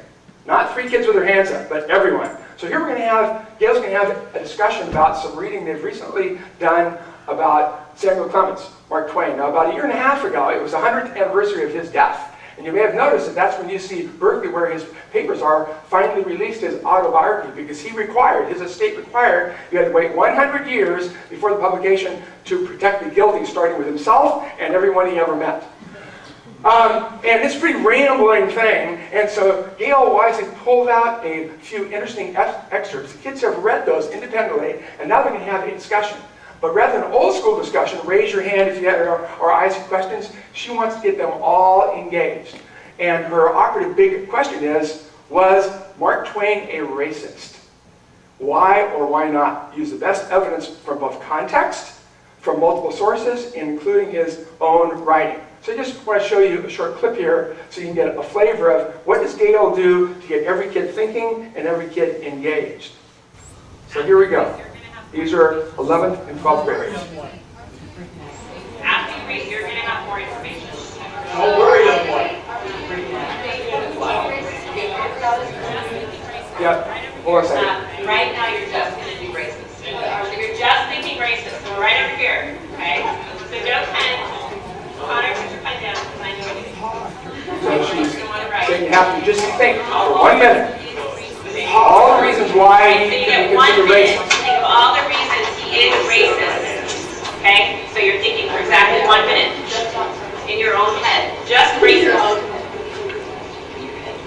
Not 3 kids with their hands up, but everyone. So here we're going to have, Gail's going to have a discussion about some reading they've recently done about Samuel Clemens, Mark Twain. Now about a year and a half ago, it was the 100th anniversary of his death. And you may have noticed that that's when you see Berkeley, where his papers are, finally released his autobiography, because he required, his estate required, you had to wait 100 years before the publication to protect the guilty, starting with himself and everyone he ever met. And it's a pretty rambling thing, and so Gail wisely pulled out a few interesting excerpts. The kids have read those independently, and now they're going to have a discussion. But rather than old school discussion, raise your hand if you have or ask questions, she wants to get them all engaged. And her operative big question is, was Mark Twain a racist? Why or why not? Use the best evidence from both context, from multiple sources, including his own writing. So I just want to show you a short clip here so you can get a flavor of what does Gail do to get every kid thinking and every kid engaged. So here we go. These are 11th and 12th graders. After you read, you're going to have more information. Don't worry, young boy. Yeah, hold on a second. Right now you're just going to do racist. So you're just thinking racist. So right over here, okay? So don't pen. Connor, put your pen down because I know what So she's saying you have to just think for 1 minute. All the reasons why he can be considered racist. Think of all the reasons he is racist. Okay? So you're thinking for exactly 1 minute in your own head. Just racist.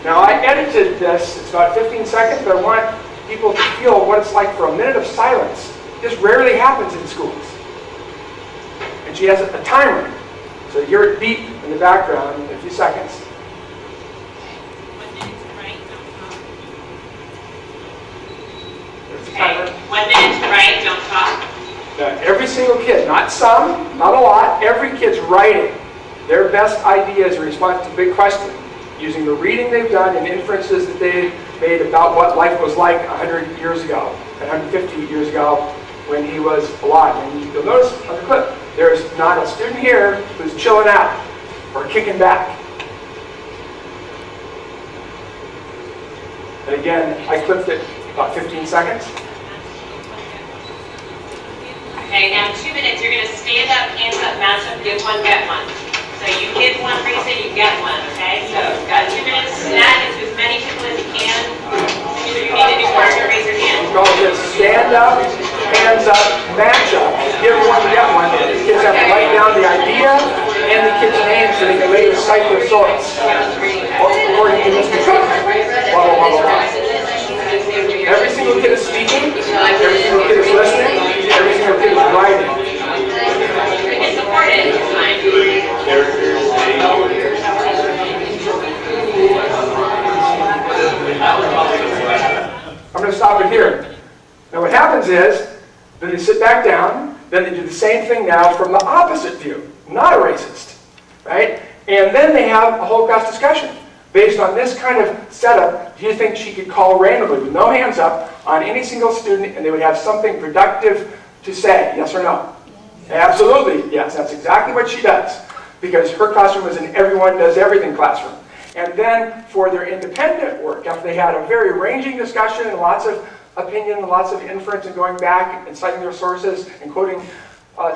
Now I edited this, it's about 15 seconds, but I want people to feel what it's like for a minute of silence. This rarely happens in schools. And she has a timer. So you hear it beep in the background in a few seconds. 1 minute to write, don't talk. There's the timer. Okay. 1 minute to write, don't talk. Now, every single kid, not some, not a lot, every kid's writing their best ideas in response to the big question, using the reading they've done and inferences that they made about what life was like 100 years ago, 150 years ago when he was alive. And you'll notice on the clip, there's not a student here who's chilling out or kicking back. And again, I clipped it about 15 seconds. Okay, now 2 minutes, you're going to stand up, hands up, match up, give one, get one. So you give one reason, you get one, okay? So you've got 2 minutes to snag into as many people as you can. If you need to do more, you raise your hand. Go just stand up, hands up, match up, give one, get one. The kids have to write down the idea and the kids' names so they can later cite their source. According to Mr. Cook. Blah, blah, blah, blah, blah. Every single kid is speaking, every single kid is listening, every single kid is writing. It's supported. I'm going to stop it here. Now what happens is, then they sit back down, then they do the same thing now from the opposite view, not a racist, right? And then they have a whole class discussion. Based on this kind of setup, do you think she could call randomly with no hands up on any single student and they would have something productive to say, yes or no? Absolutely, yes, that's exactly what she does. Because her classroom is an everyone does everything classroom. And then for their independent work, after they had a very ranging discussion and lots of opinion and lots of inference and going back and citing their sources and quoting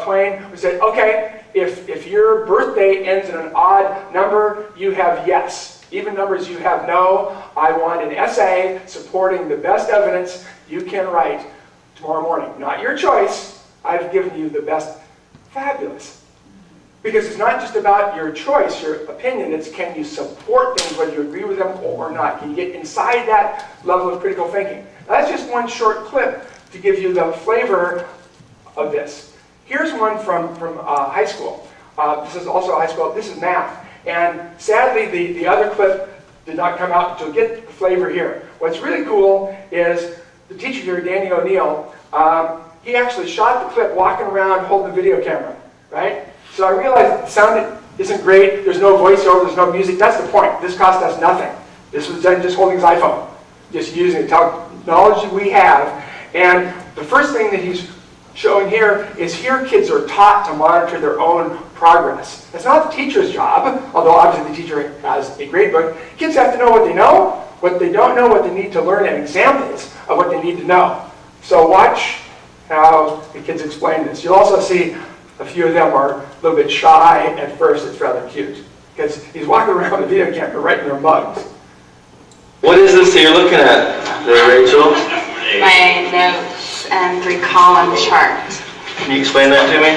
Twain, we said, okay, if your birthday ends in an odd number, you have yes. Even numbers you have no. I want an essay supporting the best evidence you can write tomorrow morning. Not your choice. I've given you the best. Fabulous. Because it's not just about your choice, your opinion, it's can you support things whether you agree with them or not. Can you get inside that level of critical thinking? Now, that's just one short clip to give you the flavor of this. Here's one from high school. This is also high school. This is math. And sadly, the other clip did not come out, but you'll get the flavor here. What's really cool is the teacher here, Danny O'Neill, he actually shot the clip walking around holding the video camera, right? So I realized the sound isn't great, there's no voiceover, there's no music. That's the point. This cost us nothing. This was done just holding his iPhone, just using the technology we have. And the first thing that he's showing here is here kids are taught to monitor their own progress. It's not the teacher's job, although obviously the teacher has a grade book. Kids have to know what they know, what they don't know, what they need to learn, and examples of what they need to know. So watch how the kids explain this. You'll also see a few of them are a little bit shy at first. It's rather cute because he's walking around with a video camera right in their mugs. What is this that you're looking at there, Rachel? My notes and 3-column chart. Can you explain that to me?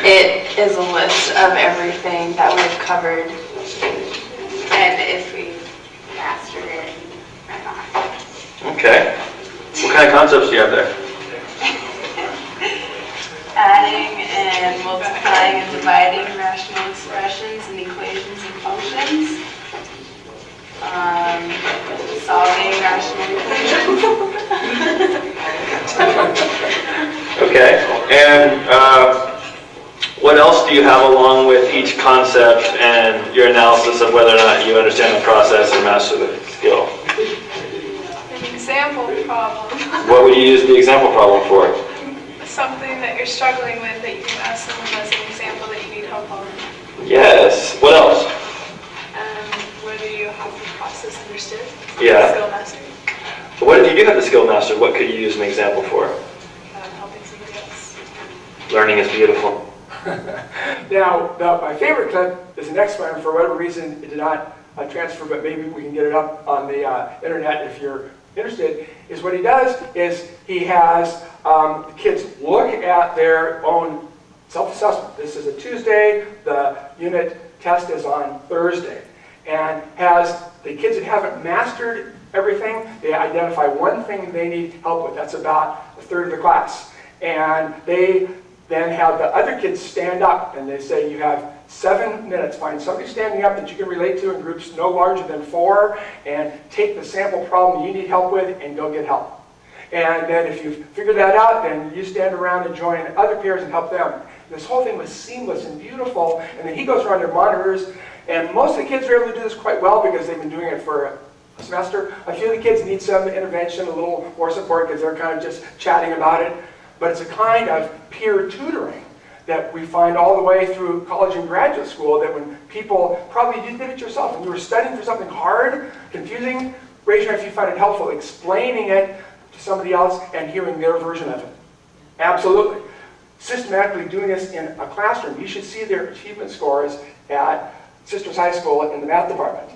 It is a list of everything that we've covered and if we mastered it or not. Okay. What kind of concepts do you have there? Adding and multiplying and dividing rational expressions and equations and functions. Solving rational equations. Okay. And what else do you have along with each concept and your analysis of whether or not you understand the process and master the skill? An example problem. What would you use the example problem for? Something that you're struggling with that you can ask someone as an example that you need help on. Yes. What else? Whether you have the process understood. Yeah. Skill mastery. What if you do have the skill master? What could you use an example for? Helping somebody else. Learning is beautiful. Now, my favorite clip is the next one. For whatever reason, it did not transfer, but maybe we can get it up on the internet if you're interested, is what he does is he has the kids look at their own self-assessment. This is a Tuesday, the unit test is on Thursday, and has the kids that haven't mastered everything, they identify one thing they need help with. That's about a third of the class. And they then have the other kids stand up and they say, you have 7 minutes, find somebody standing up that you can relate to in groups no larger than 4 and take the sample problem you need help with and go get help. And then if you figure that out, then you stand around and join other peers and help them. This whole thing was seamless and beautiful. And then he goes around and monitors. And most of the kids are able to do this quite well because they've been doing it for a semester. A few of the kids need some intervention, a little more support because they're kind of just chatting about it. But it's a kind of peer tutoring that we find all the way through college and graduate school, that when people, probably you did it yourself, when you were studying for something hard, confusing, raise your hand if you find it helpful, explaining it to somebody else and hearing their version of it. Absolutely. Systematically doing this in a classroom. You should see their achievement scores at Sisters High School in the math department.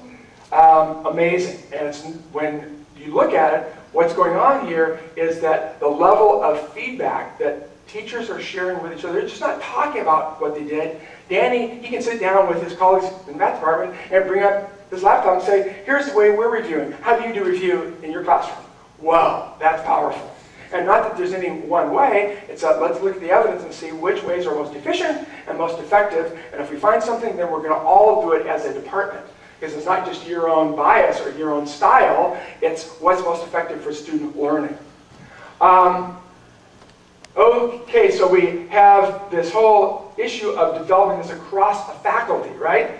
Amazing. And it's, when you look at it, what's going on here is that the level of feedback that teachers are sharing with each other, they're just not talking about what they did. Danny, he can sit down with his colleagues in the math department and bring up his laptop and say, here's the way we're reviewing. How do you do review in your classroom? Wow, that's powerful. And not that there's any one way, it's that let's look at the evidence and see which ways are most efficient and most effective. And if we find something, then we're going to all do it as a department. Because it's not just your own bias or your own style, it's what's most effective for student learning. Okay, so we have this whole issue of developing this across a faculty, right?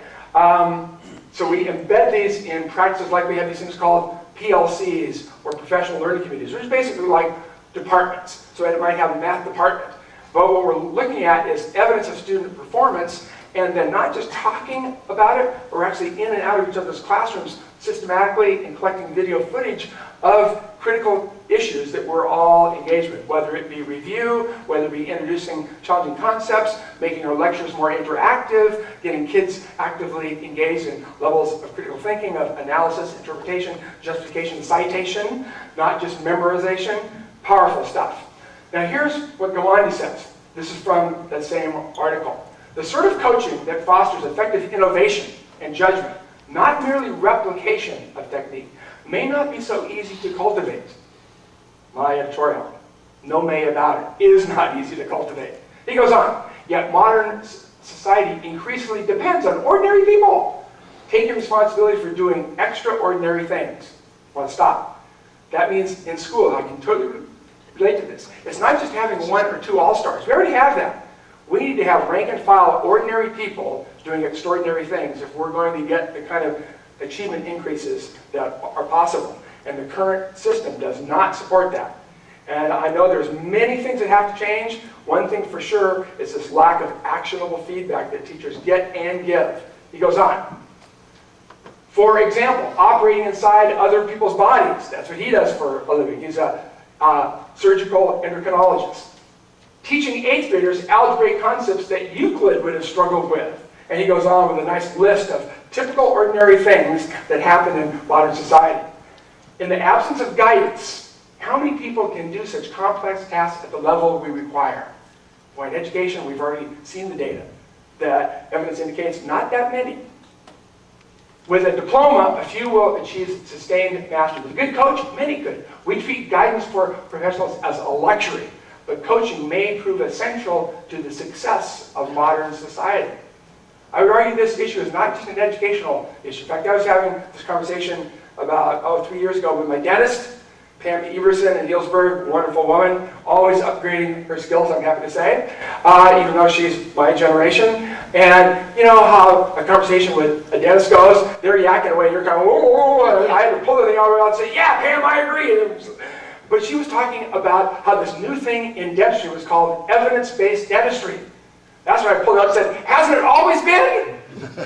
So we embed these in practices like we have these things called PLCs, or professional learning committees, which is basically like departments. So it might have a math department. But what we're looking at is evidence of student performance, and then not just talking about it, we're actually in and out of each other's classrooms systematically and collecting video footage of critical issues that we're all engaged with, whether it be review, whether it be introducing challenging concepts, making our lectures more interactive, getting kids actively engaged in levels of critical thinking, of analysis, interpretation, justification, citation, not just memorization. Powerful stuff. Now here's what Gawande says. This is from that same article. The sort of coaching that fosters effective innovation and judgment, not merely replication of technique, may not be so easy to cultivate. My editorial, no may about it, is not easy to cultivate. He goes on, yet modern society increasingly depends on ordinary people taking responsibility for doing extraordinary things. I want to stop. That means in school, I can totally relate to this. It's not just having one or two all-stars. We already have that. We need to have rank and file ordinary people doing extraordinary things if we're going to get the kind of achievement increases that are possible. And the current system does not support that. And I know there's many things that have to change. One thing for sure is this lack of actionable feedback that teachers get and give. He goes on. For example, operating inside other people's bodies. That's what he does for a living. He's a surgical endocrinologist. Teaching 8th graders algebraic concepts that Euclid would have struggled with. And he goes on with a nice list of typical ordinary things that happen in modern society. In the absence of guidance, how many people can do such complex tasks at the level we require? Well, in education, we've already seen the data. The evidence indicates not that many. With a diploma, a few will achieve sustained mastery. With a good coach, many could. We treat guidance for professionals as a luxury, but coaching may prove essential to the success of modern society. I would argue this issue is not just an educational issue. In fact, I was having this conversation about 3 years ago with my dentist, Pam Everson in Healdsburg, wonderful woman, always upgrading her skills, I'm happy to say, even though she's my generation. And you know how a conversation with a dentist goes, they're yakking away, you're kind of, whoa, and I had to pull the thing out and say, yeah, Pam, I agree. But she was talking about how this new thing in dentistry was called evidence-based dentistry. That's when I pulled out and said, hasn't it always been?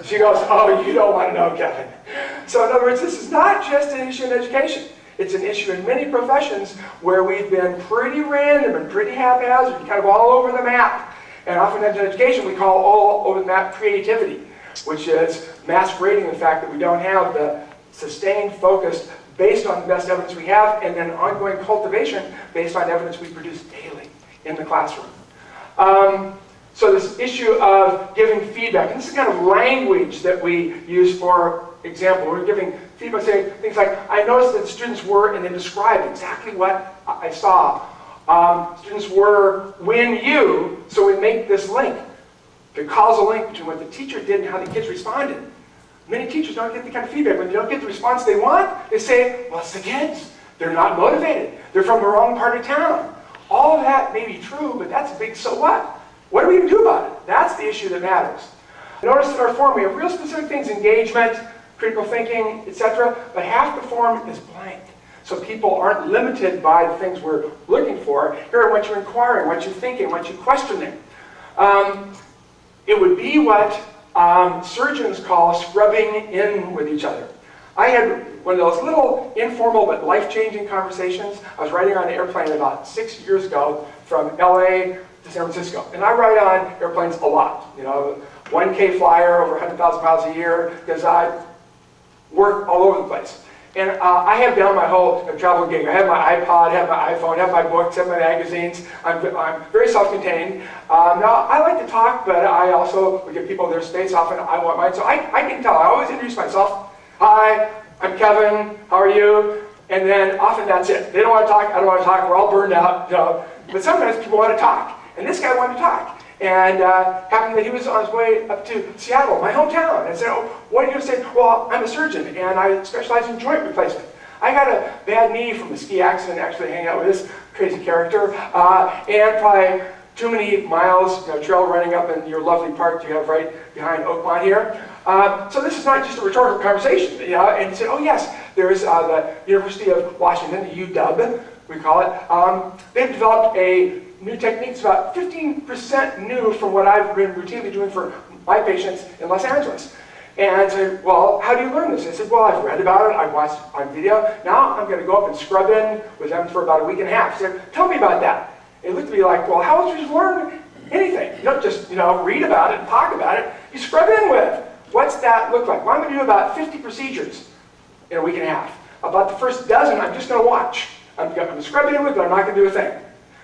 She goes, oh, you don't want to know, Kevin. So in other words, this is not just an issue in education. It's an issue in many professions where we've been pretty random and pretty haphazard, kind of all over the map. And often in education we call all over the map creativity, which is masquerading the fact that we don't have the sustained focus based on the best evidence we have, and then ongoing cultivation based on evidence we produce daily in the classroom. So this issue of giving feedback, and this is kind of language that we use. For example, we're giving feedback, saying things like, I noticed that students were, and then describe exactly what I saw. Students were when you, so we make this link, the causal link between what the teacher did and how the kids responded. Many teachers don't get the kind of feedback. When they don't get the response they want, they say, well, it's the kids. They're not motivated. They're from the wrong part of town. All of that may be true, but that's a big so what? What are we going to do about it? That's the issue that matters. Notice in our form we have real specific things, engagement, critical thinking, etc., but half the form is blank. So people aren't limited by the things we're looking for. Here are what you're inquiring, what you're thinking, what you're questioning. It would be what surgeons call scrubbing in with each other. I had one of those little informal but life-changing conversations. I was riding on an airplane about 6 years ago from LA to San Francisco. And I ride on airplanes a lot. You know, 1K flyer, over 100,000 miles a year, because I work all over the place. And I have down my whole travel gig. I have my iPod, I have my iPhone, I have my books, I have my magazines. I'm very self-contained. Now, I like to talk, but I also would give people their space often. I want mine. So I can tell. I always introduce myself. Hi, I'm Kevin. How are you? And then often that's it. They don't want to talk. I don't want to talk. We're all burned out. You know. But sometimes people want to talk. And this guy wanted to talk. And happened that he was on his way up to Seattle, my hometown. And said, oh, what are you going to say? Well, I'm a surgeon, and I specialize in joint replacement. I got a bad knee from a ski accident, actually hanging out with this crazy character, and probably too many miles, trail running up in your lovely park you have right behind Oakmont here. So this is not just a rhetorical conversation. And he said, oh yes, there's the University of Washington, the UW, we call it. They've developed a new techniques, about 15% new from what I've been routinely doing for my patients in Los Angeles. And I said, well, how do you learn this? I said, well, I've read about it, I've watched on video. Now I'm going to go up and scrub in with them for about a week and a half. He said, tell me about that. And he looked at me like, well, how else would you learn anything? You don't just, read about it and talk about it. You scrub in with. What's that look like? Well, I'm going to do about 50 procedures in a week and a half. About the first dozen, I'm just going to watch. I'm going to scrub in with, but I'm not going to do a thing.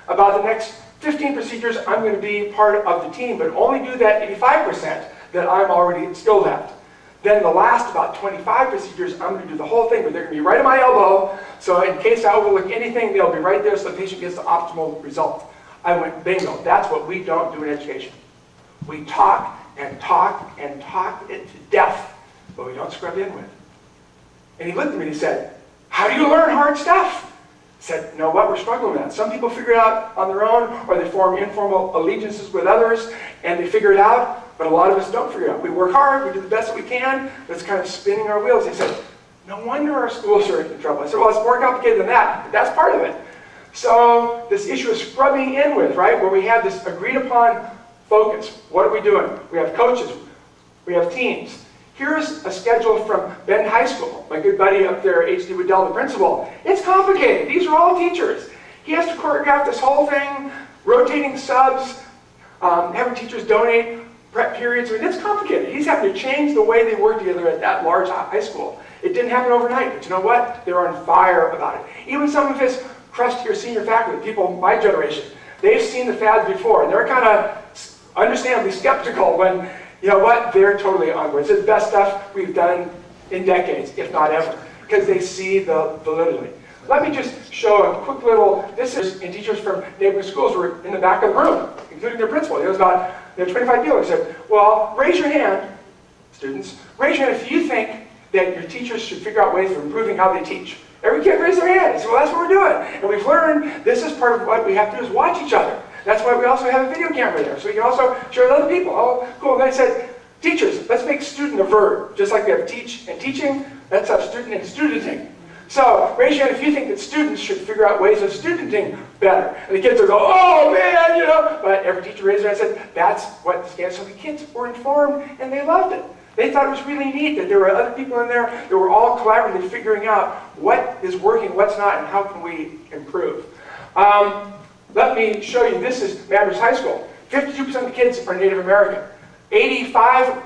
About the next 15 procedures, I'm going to be part of the team, but only do that 85% that I'm already skilled at. Then the last about 25 procedures, I'm going to do the whole thing, but they're going to be right at my elbow, so in case I overlook anything, they'll be right there so the patient gets the optimal result. I went, bingo, that's what we don't do in education. We talk and talk and talk it to death, but we don't scrub in with. And he looked at me and he said, how do you learn hard stuff? Said, you know what, we're struggling with that. Some people figure it out on their own, or they form informal allegiances with others, and they figure it out, but a lot of us don't figure it out. We work hard, we do the best that we can, but it's kind of spinning our wheels. He said, no wonder our schools are in trouble. I said, well, it's more complicated than that, but that's part of it. So this issue of scrubbing in with, right, where we have this agreed upon focus. What are we doing? We have coaches, we have teams. Here's a schedule from Bend High School. My good buddy up there, H.D. Waddell, the principal. It's complicated. These are all teachers. He has to choreograph this whole thing, rotating subs, having teachers donate prep periods. I mean, it's complicated. He's having to change the way they work together at that large high school. It didn't happen overnight, but you know what? They're on fire about it. Even some of his crustier senior faculty, people my generation, they've seen the fads before, and they're kind of understandably skeptical when, you know what, they're totally on board. It's the best stuff we've done in decades, if not ever, because they see the validity. Let me just show a quick little, this is, and teachers from neighboring schools were in the back of the room, including their principal. There was about 25 people. He said, well, raise your hand, students, raise your hand if you think that your teachers should figure out ways of improving how they teach. Every kid raised their hand. I said, well, that's what we're doing. And we've learned this is part of what we have to do is watch each other. That's why we also have a video camera there, so we can also share with other people. Oh, cool. And then I said, teachers, let's make student a verb. Just like we have teach and teaching, let's have student and studenting. So raise your hand if you think that students should figure out ways of studenting better. And the kids will go, oh man, But every teacher raised their hand and said, that's what the scan. So the kids were informed and they loved it. They thought it was really neat that there were other people in there that were all collaboratively figuring out what is working, what's not, and how can we improve. Let me show you, this is Madras High School. 52% of the kids are Native American. 85%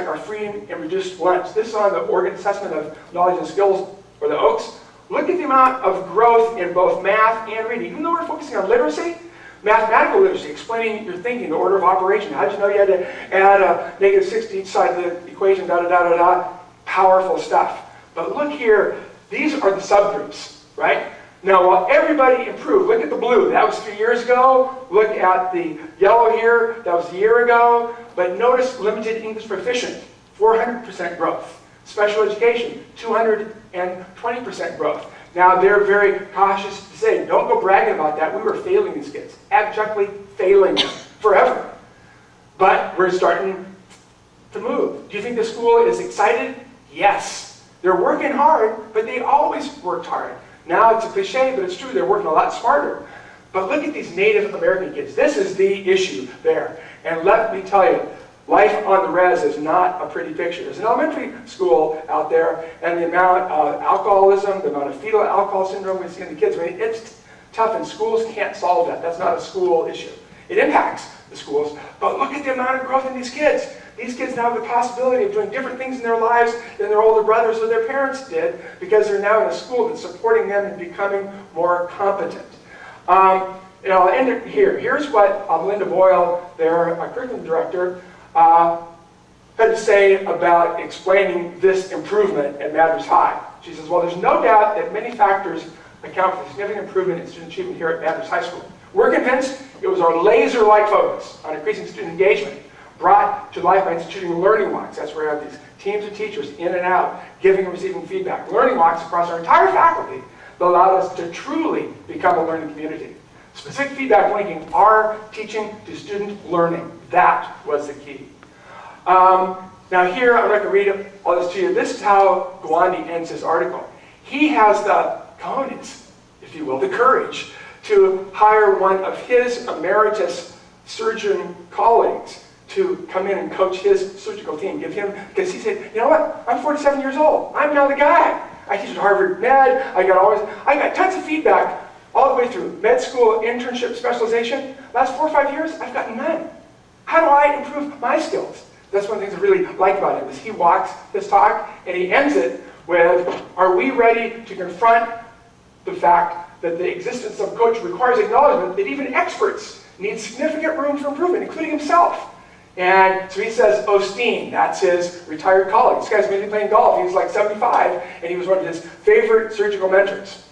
are free and reduced lunch. This is on the Oregon Assessment of Knowledge and Skills, or the OAKS. Look at the amount of growth in both math and reading. Even though we're focusing on literacy, mathematical literacy, explaining your thinking, the order of operation. How did you know you had to add a -6 to each side of the equation, da-da-da-da-da. Powerful stuff. But look here, these are the subgroups, right? Now, while everybody improved, look at the blue. That was 3 years ago. Look at the yellow here. That was a year ago. But notice limited English proficient, 400% growth. Special education, 220% growth. Now, they're very cautious to say, don't go bragging about that. We were failing these kids, abjectly failing them forever. But we're starting to move. Do you think the school is excited? Yes. They're working hard, but they always worked hard. Now, it's a cliche, but it's true. They're working a lot smarter. But look at these Native American kids. This is the issue there. And let me tell you, life on the res is not a pretty picture. There's an elementary school out there, and the amount of alcoholism, the amount of fetal alcohol syndrome we see in the kids, I mean, it's tough, and schools can't solve that. That's not a school issue. It impacts the schools, but look at the amount of growth in these kids. These kids now have the possibility of doing different things in their lives than their older brothers or their parents did, because they're now in a school that's supporting them and becoming more competent. I'll end it here. Here's what Linda Boyle, their curriculum director, had to say about explaining this improvement at Madras High. She says, well, there's no doubt that many factors account for the significant improvement in student achievement here at Madras High School. We're convinced it was our laser-like focus on increasing student engagement brought to life by instituting learning walks. That's where we have these teams of teachers in and out, giving and receiving feedback. Learning walks across our entire faculty that allowed us to truly become a learning community. Specific feedback linking our teaching to student learning. That was the key. Now here, I'm not going to read all this to you. This is how Gawande ends his article. He has the cojones, if you will, the courage to hire one of his emeritus surgeon colleagues to come in and coach his surgical team. Because he said, you know what, I'm 47 years old. I'm now the guy. I teach at Harvard Med. I got tons of feedback all the way through med school, internship, specialization. Last 4 or 5 years, I've gotten none. How do I improve my skills? That's one of the things I really like about him, is he walks this talk and he ends it with, are we ready to confront the fact that the existence of a coach requires acknowledgement that even experts need significant room for improvement, including himself. And so he says, Osteen, that's his retired colleague. This guy's mainly playing golf. He was like 75, and he was one of his favorite surgical mentors.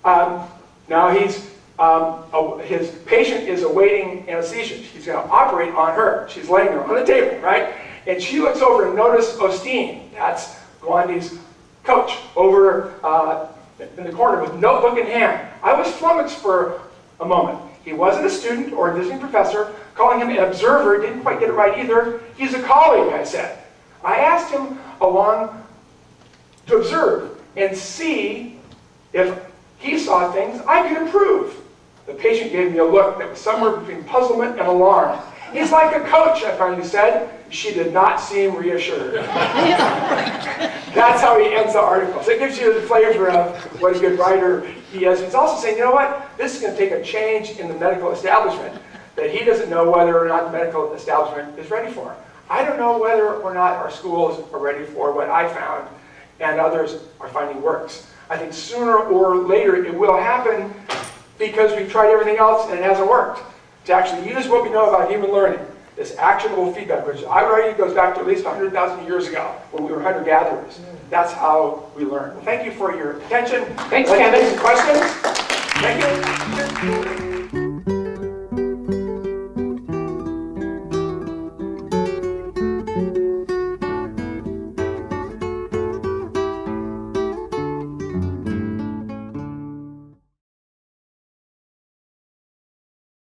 Now his patient is awaiting anesthesia. He's going to operate on her. She's laying there on the table, right? And she looks over and notices Osteen, that's Gawande's coach, over in the corner with notebook in hand. I was flummoxed for a moment. He wasn't a student or a visiting professor. Calling him an observer, didn't quite get it right either. He's a colleague, I said. I asked him along to observe and see if he saw things I could improve. The patient gave me a look that was somewhere between puzzlement and alarm. He's like a coach, I finally said. She did not seem reassured. That's how he ends the article. So it gives you the flavor of what a good writer he is. He's also saying, you know what? This is going to take a change in the medical establishment that he doesn't know whether or not the medical establishment is ready for. I don't know whether or not our schools are ready for what I found and others are finding works. I think sooner or later it will happen because we've tried everything else and it hasn't worked. To actually use what we know about human learning, this actionable feedback, which I would argue goes back to at least 100,000 years ago when we were hunter-gatherers. That's how we learn. Well, thank you for your attention. Thanks, Kevin. Kevin. Questions? Thank you.